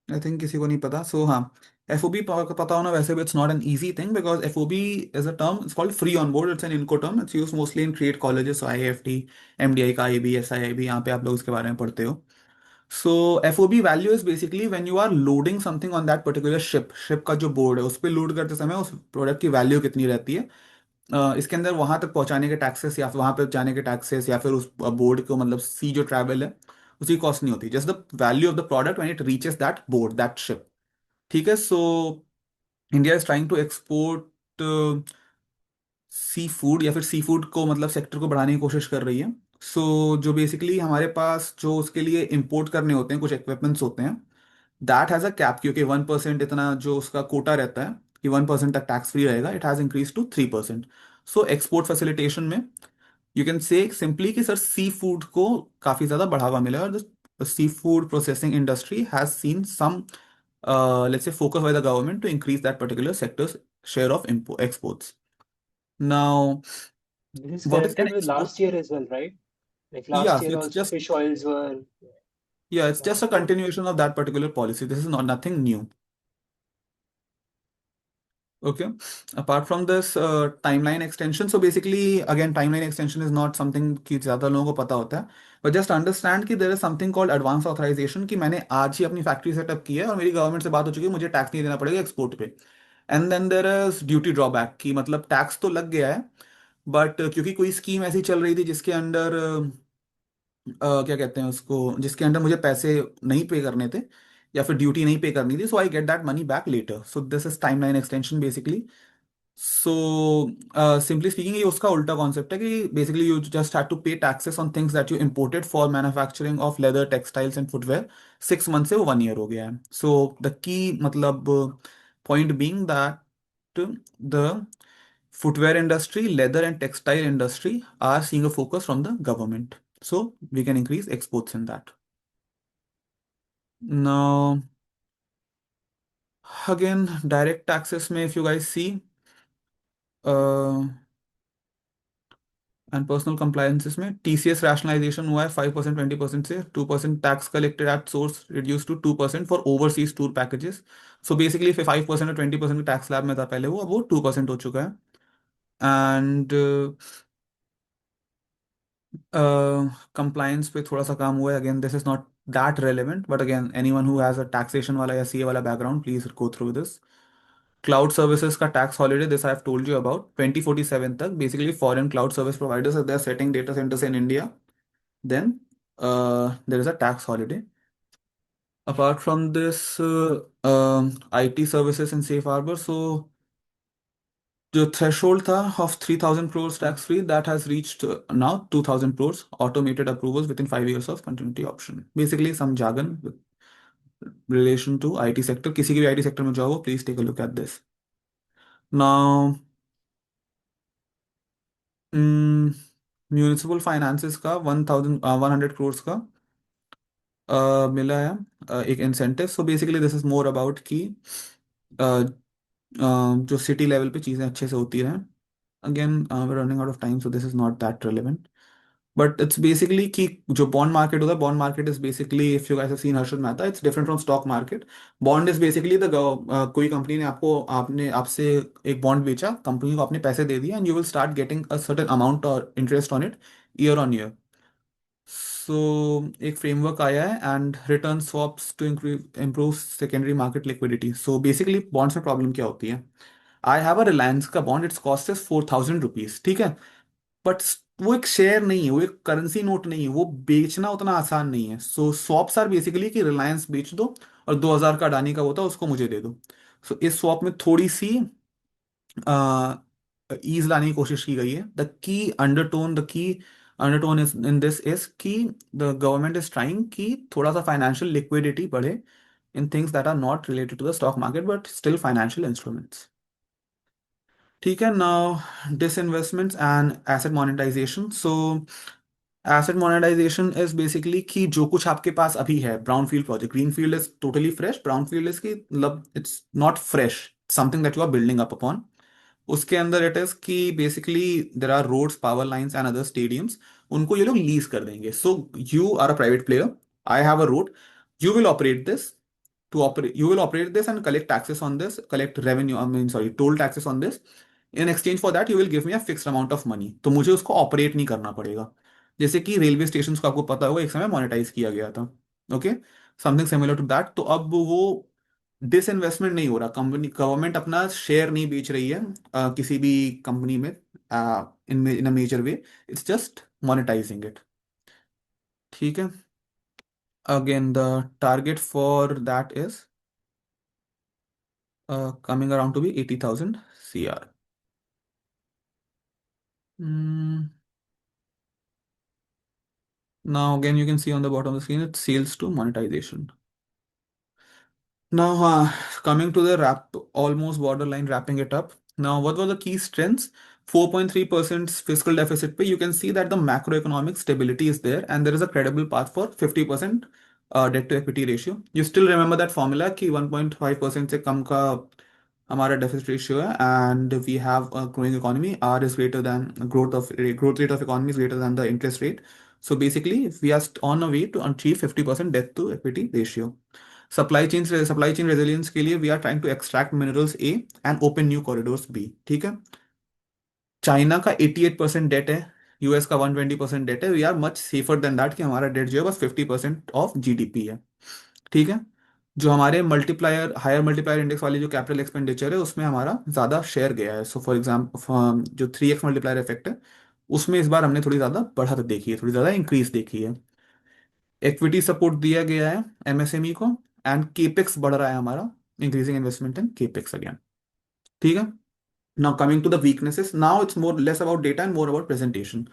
I think किसी को नहीं पता। सो हाँ, FOB पता होना वैसे भी it's not an easy thing, because FOB is a term, it's called free on board, it's an Incoterm, it's use mostly in trade colleges, IIFT, MDI का IB, SIIB, यहाँ पे आप लोग इसके बारे में पढ़ते हो। So FOB value is basically when you are loading something on that particular ship, ship का जो बोर्ड है उस पर लोड करते समय उस प्रोडक्ट की वैल्यू कितनी रहती है। इसके अंदर वहां तक पहुंचाने के टैक्सेस या फिर वहां पर जाने के टैक्सेस या फिर उस बोर्ड को मतलब सी जो ट्रैवल है उसकी कॉस्ट नहीं होती, just the value of the product when it reaches that board that ship. ठीक है। So India is trying to export sea food या फिर सी फूड को मतलब सेक्टर को बढ़ाने की कोशिश कर रही है। सो जो बेसिकली हमारे पास जो उसके लिए इंपोर्ट करने होते हैं कुछ इक्विपमेंट्स होते हैं, दैट हैज अ कैप, क्योंकि 1% इतना जो उसका कोटा रहता है कि 1% तक टैक्स फ्री रहेगा, it has increase to 3%। So export facilitation में यू कैन से सिंपली कि सर सी फूड को काफी ज्यादा बढ़ावा मिला है, और the sea food processing industry has seen some let's say focus by the government to increase that particular sector's share of exports. Now, This is what is an connected with export? last year as well, right? Like last Yeah, year so it's also just fish oils were yeah, it's just a banned, right? continuation of that particular policy. This is not nothing new. Okay. Apart from this, timeline extension. So basically, again, timeline extension is not something कि ज़्यादा लोगों को पता होता है. But just understand कि there is something called advance authorization, कि मैंने आज ही अपनी फैक्ट्री सेटअप की है और मेरी गवर्नमेंट से बात हो चुकी है, मुझे टैक्स नहीं देना पड़ेगा एक्सपोर्ट पे। And then there is duty drawback, की मतलब टैक्स तो लग गया है, बट क्योंकि कोई स्कीम ऐसी चल रही थी जिसके अंडर क्या कहते हैं उसको, जिसके अंडर मुझे पैसे नहीं पे करने थे या फिर ड्यूटी नहीं पे करनी थी, so I get that money back later. So this is timeline extension basically. So simply speaking ये उसका उल्टा कॉन्सेप्ट है कि basically you just have to pay taxes on things that you imported for manufacturing of leather textiles and footwear. 6 month से वो 1 year हो गया है। सो द की मतलब point being that the footwear industry, leather and textile industry are seeing a focus from the government. So we can increase exports in that. Now, again, direct taxes में if you guys see, uh, and personal compliances में TCS rationalization हुआ है 5% 20% से 2% tax collected at source reduced to 2% for overseas tour packages. So basically 5% और 20% tax slab में था पहले वो, अब वो 2% हो चुका है। एंड कंप्लायंस पे थोड़ा सा काम हुआ है। Again this is not that relevant, but again anyone who has a taxation वाला या सीए वाला background please go through this. Cloud services का tax holiday, this I have told you about 2047 तक basically foreign cloud service providers they are setting data centres in India, then there is a tax holiday. Apart from this IT services in safe harbour, so जो threshold था of 3000 crores tax free, that has reached now 2000 crores automated approvals within 5 years of continuity option. Basically some jargon with relation to IT sector, किसी के भी IT sector में जाओ please take a look at this. Now municipal finances का 1,100 crores का मिला है एक incentive. So basically this is more about कि जो सिटी लेवल पे चीज़ें अच्छे से होती रहें। Again, we're running out of time, so this is not that relevant. But it's basically कि जो bond market होता है, bond market is basically, if you guys have seen Harshad Mehta, it's different from stock market. Bond is basically कोई company ने आपने आपसे एक bond बेचा, कंपनी को आपने पैसे दे दिए, and you will start getting a certain amount or interest on it year on year. सो एक फ्रेमवर्क आया है, and return swaps to improve secondary market liquidity. So basically bonds में प्रॉब्लम क्या होती है? आई हैव अ रिलायंस का बॉन्ड, it's cost is 4,000 rupees, ठीक है. बट वो एक शेयर नहीं है, वो एक करेंसी नोट नहीं है, वो बेचना उतना आसान नहीं है. सो स्वैप्स आर बेसिकली कि रिलायंस बेच दो और 2,000 का अडानी का होता है, उसको मुझे दे दो. सो इस स्वैप में थोड़ी सी ईज लाने की कोशिश की गई है. The key undertone is in this is कि द गवर्नमेंट इज ट्राइंग कि थोड़ा सा फाइनेंशियल लिक्विडिटी बढ़े in things that are not related to the stock market but still financial instruments. ठीक है. Now disinvestments and asset monetization. So asset monetization is basically कि जो कुछ आपके पास अभी है, brown field project, green field is totally fresh, brown field is की मतलब it's not fresh, something that you are building up upon. उसके अंदर इट इज कि basically there are roads, power lines and other stadiums, उनको ये लोग lease कर देंगे. So you are a private player, I have a road, you will operate this you will operate this and collect taxes on this, collect revenue, I mean sorry, toll taxes on this. In exchange for that you will give me a fixed amount of money. तो मुझे उसको operate नहीं करना पड़ेगा. जैसे कि railway station को आपको पता होगा एक समय मोनेटाइज किया गया था. Okay, something similar to that. तो अब वो डिसइन्वेस्टमेंट नहीं हो रहा, कंपनी गवर्नमेंट अपना शेयर नहीं बेच रही है किसी भी कंपनी में in a major way, it's just monetizing it. ठीक है. Again the target for that is coming around to be 80,000 CR. Now again you can see on the bottom of the screen it's sales to monetization. Now coming to the almost borderline wrapping it up. Now what were the key strengths? 4.3% fiscal deficit pay. You can see that the macroeconomic stability is there and there is a credible path for 50% debt to equity ratio. You still remember that formula कि 1.5% से कम का हमारा deficit ratio है, and we have a growing economy, r is greater than growth rate of economy is greater than the interest rate. So basically we are on a way to achieve 50% debt to equity ratio. Supply chain resilience के लिए we are trying to extract minerals a and open new corridors b. ठीक है. China का 88% date है, US का 120% debt है. We are much safer than that कि हमारा डेट जो है बस 50% ऑफ जीडीपी है. ठीक है. जो हमारे मल्टीप्लायर हायर मल्टीप्लायर इंडेक्स वाली जो कैपिटल एक्सपेंडिचर है उसमें हमारा ज़्यादा शेयर गया है. सो फॉर एग्जाम्पल जो 3x मल्टीप्लायर इफेक्ट है उसमें इस बार हमने थोड़ी ज़्यादा बढ़त देखी है, थोड़ी ज़्यादा इंक्रीज देखी है. इक्विटी सपोर्ट दिया गया है एमएसएमई को, एंड केपेक्स बढ़ रहा है हमारा, increasing investment in capex again. ठीक है. Now coming to the weaknesses, now it's more less about data and more about presentation.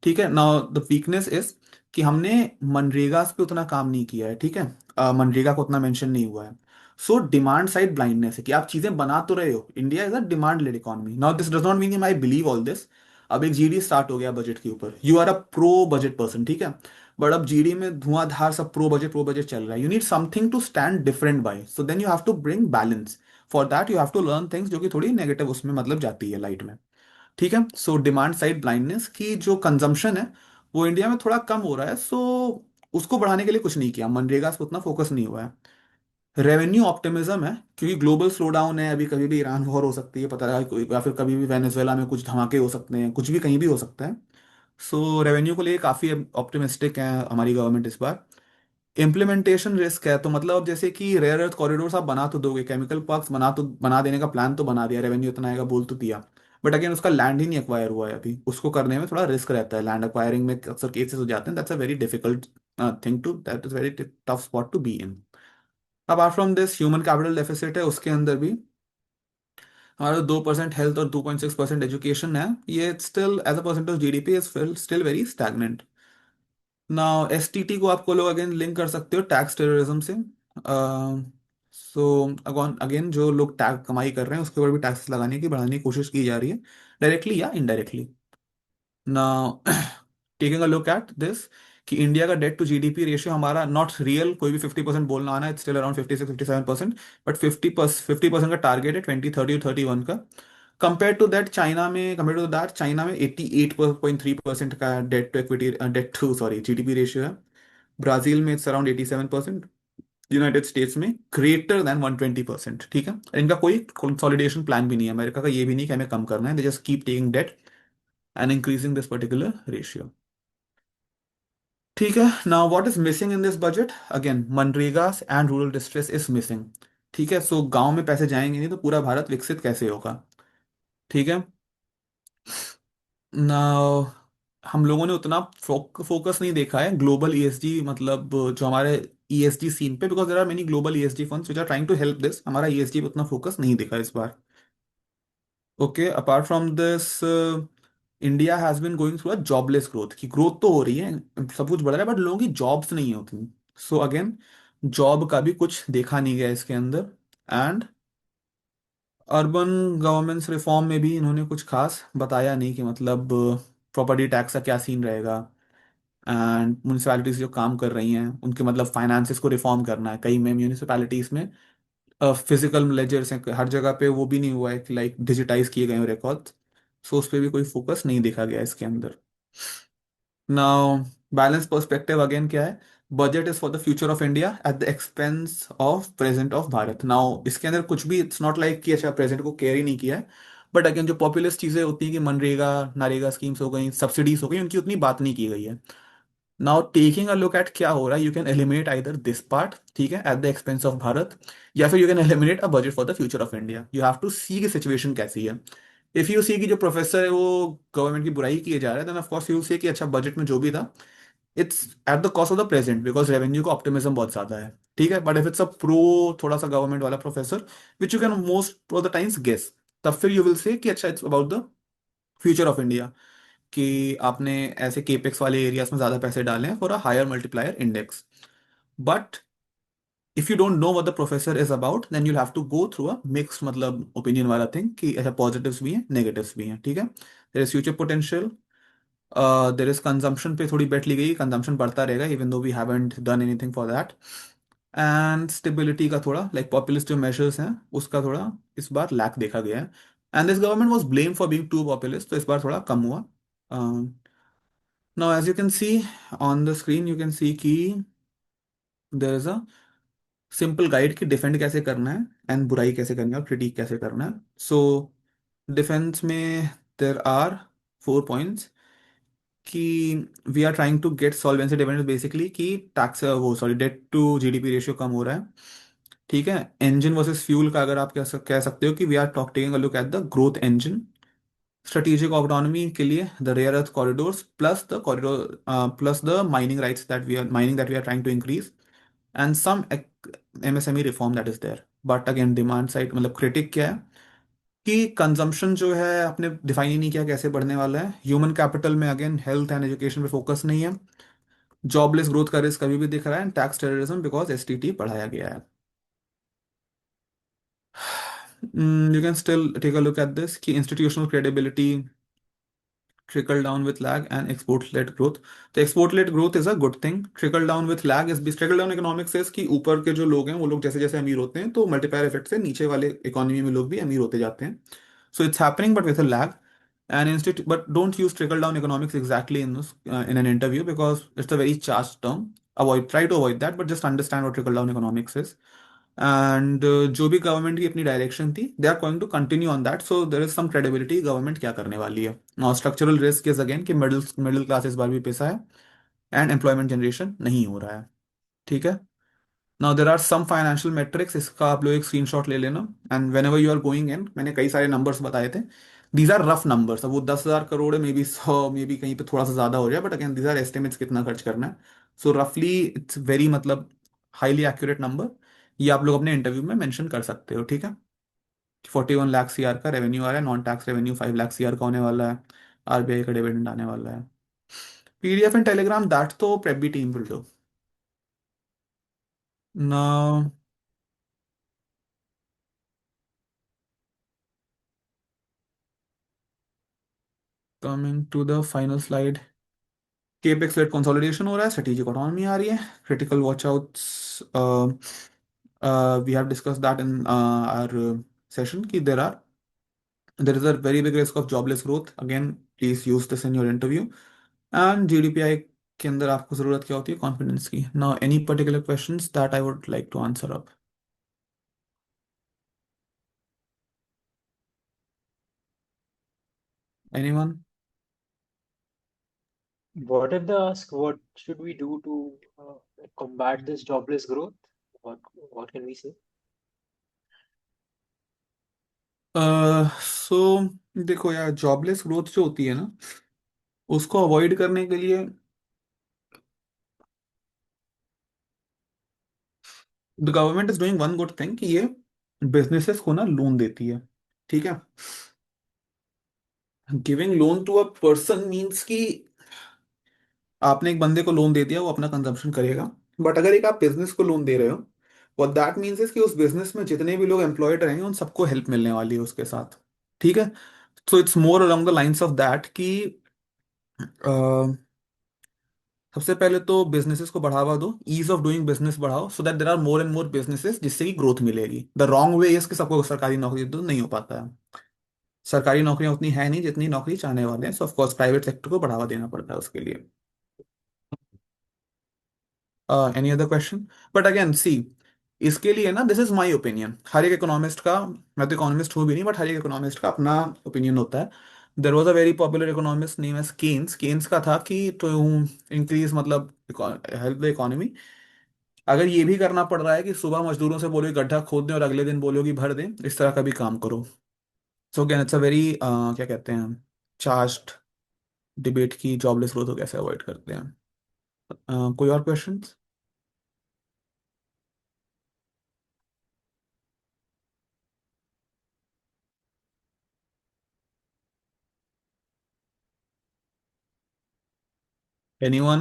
ठीक है. नाउ द वीकनेस इज कि हमने मनरेगा पे उतना काम नहीं किया है. ठीक है. मनरेगा को उतना मेंशन नहीं हुआ है. सो डिमांड साइड ब्लाइंडनेस है कि आप चीजें बना तो रहे हो. India is a demand led economy. Now this does not mean I believe all this. अब एक जीडी स्टार्ट हो गया बजट के ऊपर, you are a pro budget person, ठीक है. बट अब जीडी में धुआंधार सब प्रो बजट चल रहा है. You need something to stand different by, so then you have to bring balance. For that you have to learn things जो कि थोड़ी नेगेटिव उसमें मतलब जाती है लाइट में. ठीक है. सो डिमांड साइड ब्लाइंडनेस की जो कंजम्पशन है वो इंडिया में थोड़ा कम हो रहा है. सो उसको बढ़ाने के लिए कुछ नहीं किया, मनरेगा पे उतना फोकस नहीं हुआ है. रेवेन्यू ऑप्टिमिज्म है क्योंकि ग्लोबल स्लो डाउन है, अभी कभी भी ईरान वॉर हो सकती है पता है, या फिर कभी भी वेनेजुएला में कुछ धमाके हो सकते हैं, कुछ भी कहीं भी हो सकता है. सो रेवेन्यू को लिए काफ़ी ऑप्टिमिस्टिक है हमारी गवर्नमेंट इस बार. इम्प्लीमेंटेशन रिस्क है, तो मतलब अब जैसे कि रेयर अर्थ कॉरिडोर्स आप बना तो दोगे, केमिकल पार्क्स बना देने का प्लान तो बना दिया, रेवेन्यू इतना आएगा बोल तो दिया, बट अगेन उसका लैंड ही नहीं एक्वायर हुआ है अभी. उसको करने में थोड़ा रिस्क रहता है, लैंड एक्वायरिंग में अक्सर केसेस हो जाते हैं. That's a very difficult thing to that is very tough spot to be in. Apart from this human capital deficit है, उसके अंदर भी हमारा 2% हेल्थ और 2.6% एजुकेशन है. ये still as a percent of GDP is still very stagnant. Now STT को आपको लोग अगेन लिंक कर सकते हो टैक्स टेररिज्म से. सो अगेन जो लोग टैक्स कमाई कर रहे हैं उसके ऊपर भी टैक्स लगाने की बढ़ाने की कोशिश की जा रही है, डायरेक्टली या indirectly. Now taking a look at this कि इंडिया का डेट टू जीडीपी रेशियो हमारा नॉट रियल कोई भी 50% बोलना आना, इट्स स्टिल अराउंड 56-57%, बट 50% का टारगेट है 2030-31 का. कंपेयर टू दैट चाइना में 88.3% का debt to equity debt to sorry GDP ratio है। ब्राजील में इट्स अराउंड 87%। यूनाइटेड स्टेट्स में ग्रेटर देन 120%। ठीक है, इनका कोई कंसोलिडेशन प्लान भी नहीं है। अमेरिका का ये भी नहीं कि हमें कम करना है, they just keep taking debt and increasing this particular ratio. ठीक है, now what is missing in this budget? Again मनरेगा and rural distress is missing. ठीक है, सो गांव में पैसे जाएंगे नहीं तो पूरा भारत विकसित कैसे होगा? ठीक है, नाउ हम लोगों ने उतना फोकस नहीं देखा है ग्लोबल ईएसजी, मतलब जो हमारे ईएसजी सीन पे, because there are many global ESG funds which are trying to help this. हमारा ईएसजी पे उतना फोकस नहीं दिखा इस बार। Okay, apart from this India has been going through a jobless growth, की ग्रोथ तो हो रही है, सब कुछ बढ़ रहा है, बट लोगों की जॉब्स नहीं होती। सो अगेन जॉब का भी कुछ देखा नहीं गया इसके अंदर। एंड अर्बन गवर्नेंस रिफॉर्म में भी इन्होंने कुछ खास बताया नहीं कि मतलब प्रॉपर्टी टैक्स का क्या सीन रहेगा। एंड म्यूनिसपैलिटीज जो काम कर रही हैं उनके मतलब फाइनेंसिस को रिफॉर्म करना है। कई में म्यूनिसपैलिटीज में फिजिकल लेजर्स हैं हर जगह पे, वो भी नहीं हुआ है कि लाइक डिजिटाइज किए गए रिकॉर्ड्स। सो उस पर भी कोई फोकस नहीं देखा गया इसके अंदर। नाउ बैलेंस पर्सपेक्टिव अगेन क्या है? Budget is for the future of India at the expense of present of Bharat. Now इसके अंदर कुछ भी इट्स नॉट लाइक कि अच्छा प्रेजेंट को केयर ही नहीं किया है, बट अगेन जो पॉपुलर चीजें होती हैं कि मनरेगा नरेगा स्कीम्स हो गई, सब्सिडीज हो गई, उनकी उतनी बात नहीं की गई है। Now taking a look at क्या हो रहा है, you can eliminate either this part, ठीक है, at the expense of Bharat, या फिर you can eliminate a budget for the future of India. You have to see की सिचुएशन कैसी है। इफ यू सी की जो प्रोफेसर है वो गवर्नमेंट की बुराई किए जा रहा है, देन ऑफ कोर्स यू से कि अच्छा बजट में जो भी था it's at the cost of the present, because revenue का ऑप्टिमिज्म बहुत ज्यादा है। ठीक है, but if it's a pro थोड़ा सा गवर्नमेंट वाला professor which you can most of the times guess, तब फिर यू विल से कि अच्छा it's about the future of India, कि आपने ऐसे केपेक्स वाले एरियाज में ज्यादा पैसे डाले हैं for a higher multiplier index. But if you don't know what the professor is about then you'll have to go through a mixed मतलब ओपिनियन वाला थिंग, कि ऐसा पॉजिटिव्स भी हैं नेगेटिव्स भी हैं। ठीक है, there is future potential, there is consumption पे थोड़ी बेट ली गई, कंजम्पशन बढ़ता रहेगा even though we haven't done anything for that. And stability का थोड़ा लाइक पॉपुलिस्ट जो मेजर्स हैं उसका थोड़ा इस बार लैक देखा गया है। And this government was blame for being too populist, तो इस बार थोड़ा कम हुआ। Now as you can see on the screen, you can see कि there is a simple guide कि डिफेंड कैसे करना है एंड बुराई कैसे करनी है और क्रिटिक कैसे करना है। सो डिफेंस में देर आर 4 पॉइंट्स कि we are trying to get solvency dependence, basically कि टैक्स वो sorry debt to GDP ratio कम हो रहा है। ठीक है, इंजन वर्सेस फ्यूल का अगर आप कह सकते हो कि we are taking a look at the growth engine, strategic autonomy के लिए the rare earth corridors plus the corridor plus the mining that we are trying to increase, and some MSME reform that is there. But again demand side मतलब critic क्या है कि consumption जो है आपने define ही नहीं किया कैसे बढ़ने वाला है। ह्यूमन कैपिटल में अगेन हेल्थ एंड एजुकेशन पे फोकस नहीं है। जॉबलेस ग्रोथ का रिस्क अभी भी दिख रहा है, टैक्स टेररिज्म बिकॉज एसटीटी बढ़ाया गया है। You can still take a look at this कि institutional credibility trickle down with lag and export led growth. तो export led growth is a good thing. Trickle down with lag is trickle down economics says कि ऊपर के जो लोग हैं वो लोग जैसे जैसे अमीर होते हैं तो मल्टीप्लायर इफेक्ट से नीचे वाले इकोनॉमी में लोग भी अमीर होते जाते हैं। So it's happening but with a lag. And but don't use trickle down economics exactly in an interview because it's a very charged term. Try to avoid that, but just understand what trickle down economics is. And जो भी government की अपनी direction थी they are going to continue on that, so there is some credibility government क्या करने वाली है। Now structural risk is again कि मिडिल मिडिल क्लास इस बार भी पैसा है एंड एम्प्लॉयमेंट जनरेशन नहीं हो रहा है। ठीक है, now there are some financial metrics, इसका आप लोग एक स्क्रीनशॉट ले लेना and whenever you are going in, मैंने कई सारे नंबर्स बताए थे, दीज आर रफ नंबर्स। अब वो 10,000 करोड़ है, मे बी 100, मे बी कहीं पे थोड़ा सा ज्यादा हो जाए, but again these are estimates कितना खर्च करना है। सो रफली इट्स वेरी मतलब हाईली एक्यूरेट नंबर, ये आप लोग अपने इंटरव्यू में मेंशन कर सकते हो। ठीक है, 41 लाख सीआर का रेवेन्यू आ रहा है, non tax revenue 5 lakh CR का होने वाला है, आरबीआई का डिविडेंड आने वाला है। पीडीएफ एंड टेलीग्राम दैट तो प्रेबी team will do. Now coming to the final slide, capex let consolidation हो रहा है, स्ट्रेटेजिक ऑटोनॉमी आ रही है, critical watch outs we have discuss that in our session कि there are there is a very big risk of jobless growth. Again, please use this in your interview. And GDPI के अंदर आपको ज़रूरत क्या होती है? कॉन्फिडेंस की. Now, any particular questions that I would like to answer up? Anyone? What if they ask, what should we do to combat this jobless growth? What can we say? सो देखो यार, जॉबलेस ग्रोथ जो होती है ना, उसको avoid करने के लिए the government is doing one good thing कि ये बिजनेसेस को ना लोन देती है. ठीक है. Giving loan to a person means कि आपने एक बंदे को लोन दे दिया, वो अपना कंजम्पशन करेगा. बट अगर एक आप बिजनेस को लोन दे रहे हो, व्हाट दैट मीन्स इज कि उस बिजनेस में जितने भी लोग एम्प्लॉयड रहेंगे उन सबको हेल्प मिलने वाली है उसके साथ. ठीक है. So it's more along the lines of that कि सबसे पहले तो बिजनेसेस को बढ़ावा दो, ईज ऑफ डूइंग बिजनेस बढ़ाओ, so that there are more and more businesses, जिससे कि ग्रोथ मिलेगी. द रॉन्ग वे इज कि सबको सरकारी नौकरी दे दो, नहीं हो पाता है. सरकारी नौकरियां उतनी है नहीं जितनी नौकरी चाहने वाले हैं. सो ऑफकोर्स प्राइवेट सेक्टर को बढ़ावा देना पड़ता है उसके लिए. Any other question? But again see, इसके लिए ना, दिस इज माई ओपिनियन. हर एक इकोनॉमिस्ट का, मैं तो इकोनॉमिस्ट हूँ भी नहीं, बट हर एक इकोनॉमिस्ट का अपना ओपिनियन होता है. There was a very popular economist name as Keynes. Keynes का था कि टू इंक्रीज, मतलब हेल्प द इकोनॉमी, अगर ये भी करना पड़ रहा है कि सुबह मजदूरों से बोलो कि गड्ढा खोद दें और अगले दिन बोलो कि भर दें, इस तरह का भी काम करो. So again it's a very, क्या कहते हैं, चार्ज्ड डिबेट की जॉबलेस ग्रोथ को कैसे अवॉइड करते हैं. कोई और क्वेश्चन? एनीवन?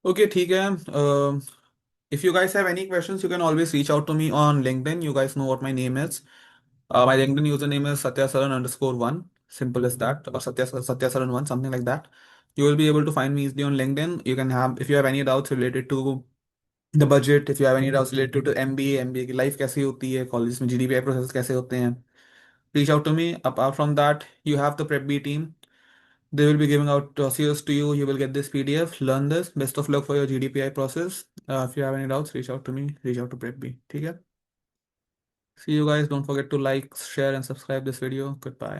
ओके, ठीक है. If you guys have any questions, you can always reach out to me on LinkedIn. You guys know what my name is. My LinkedIn username is Satya Saran _1. Simple as that. Or Satya Saran 1, something like that. You will be able to find me easily on LinkedIn. You can have, if you have any doubts related to the budget, if you have any doubts related to MBA की life कैसी होती है, college में GDPI process कैसे होते हैं, reach out to me. Apart from that, you have the Prep B team. They will be giving out dossiers to you. You will get this PDF. Learn this. Best of luck for your GDPI process. If you have any doubts, reach out to me. Reach out to Prep B. ठीक है? See you guys. Don't forget to like, share, and subscribe this video. Goodbye.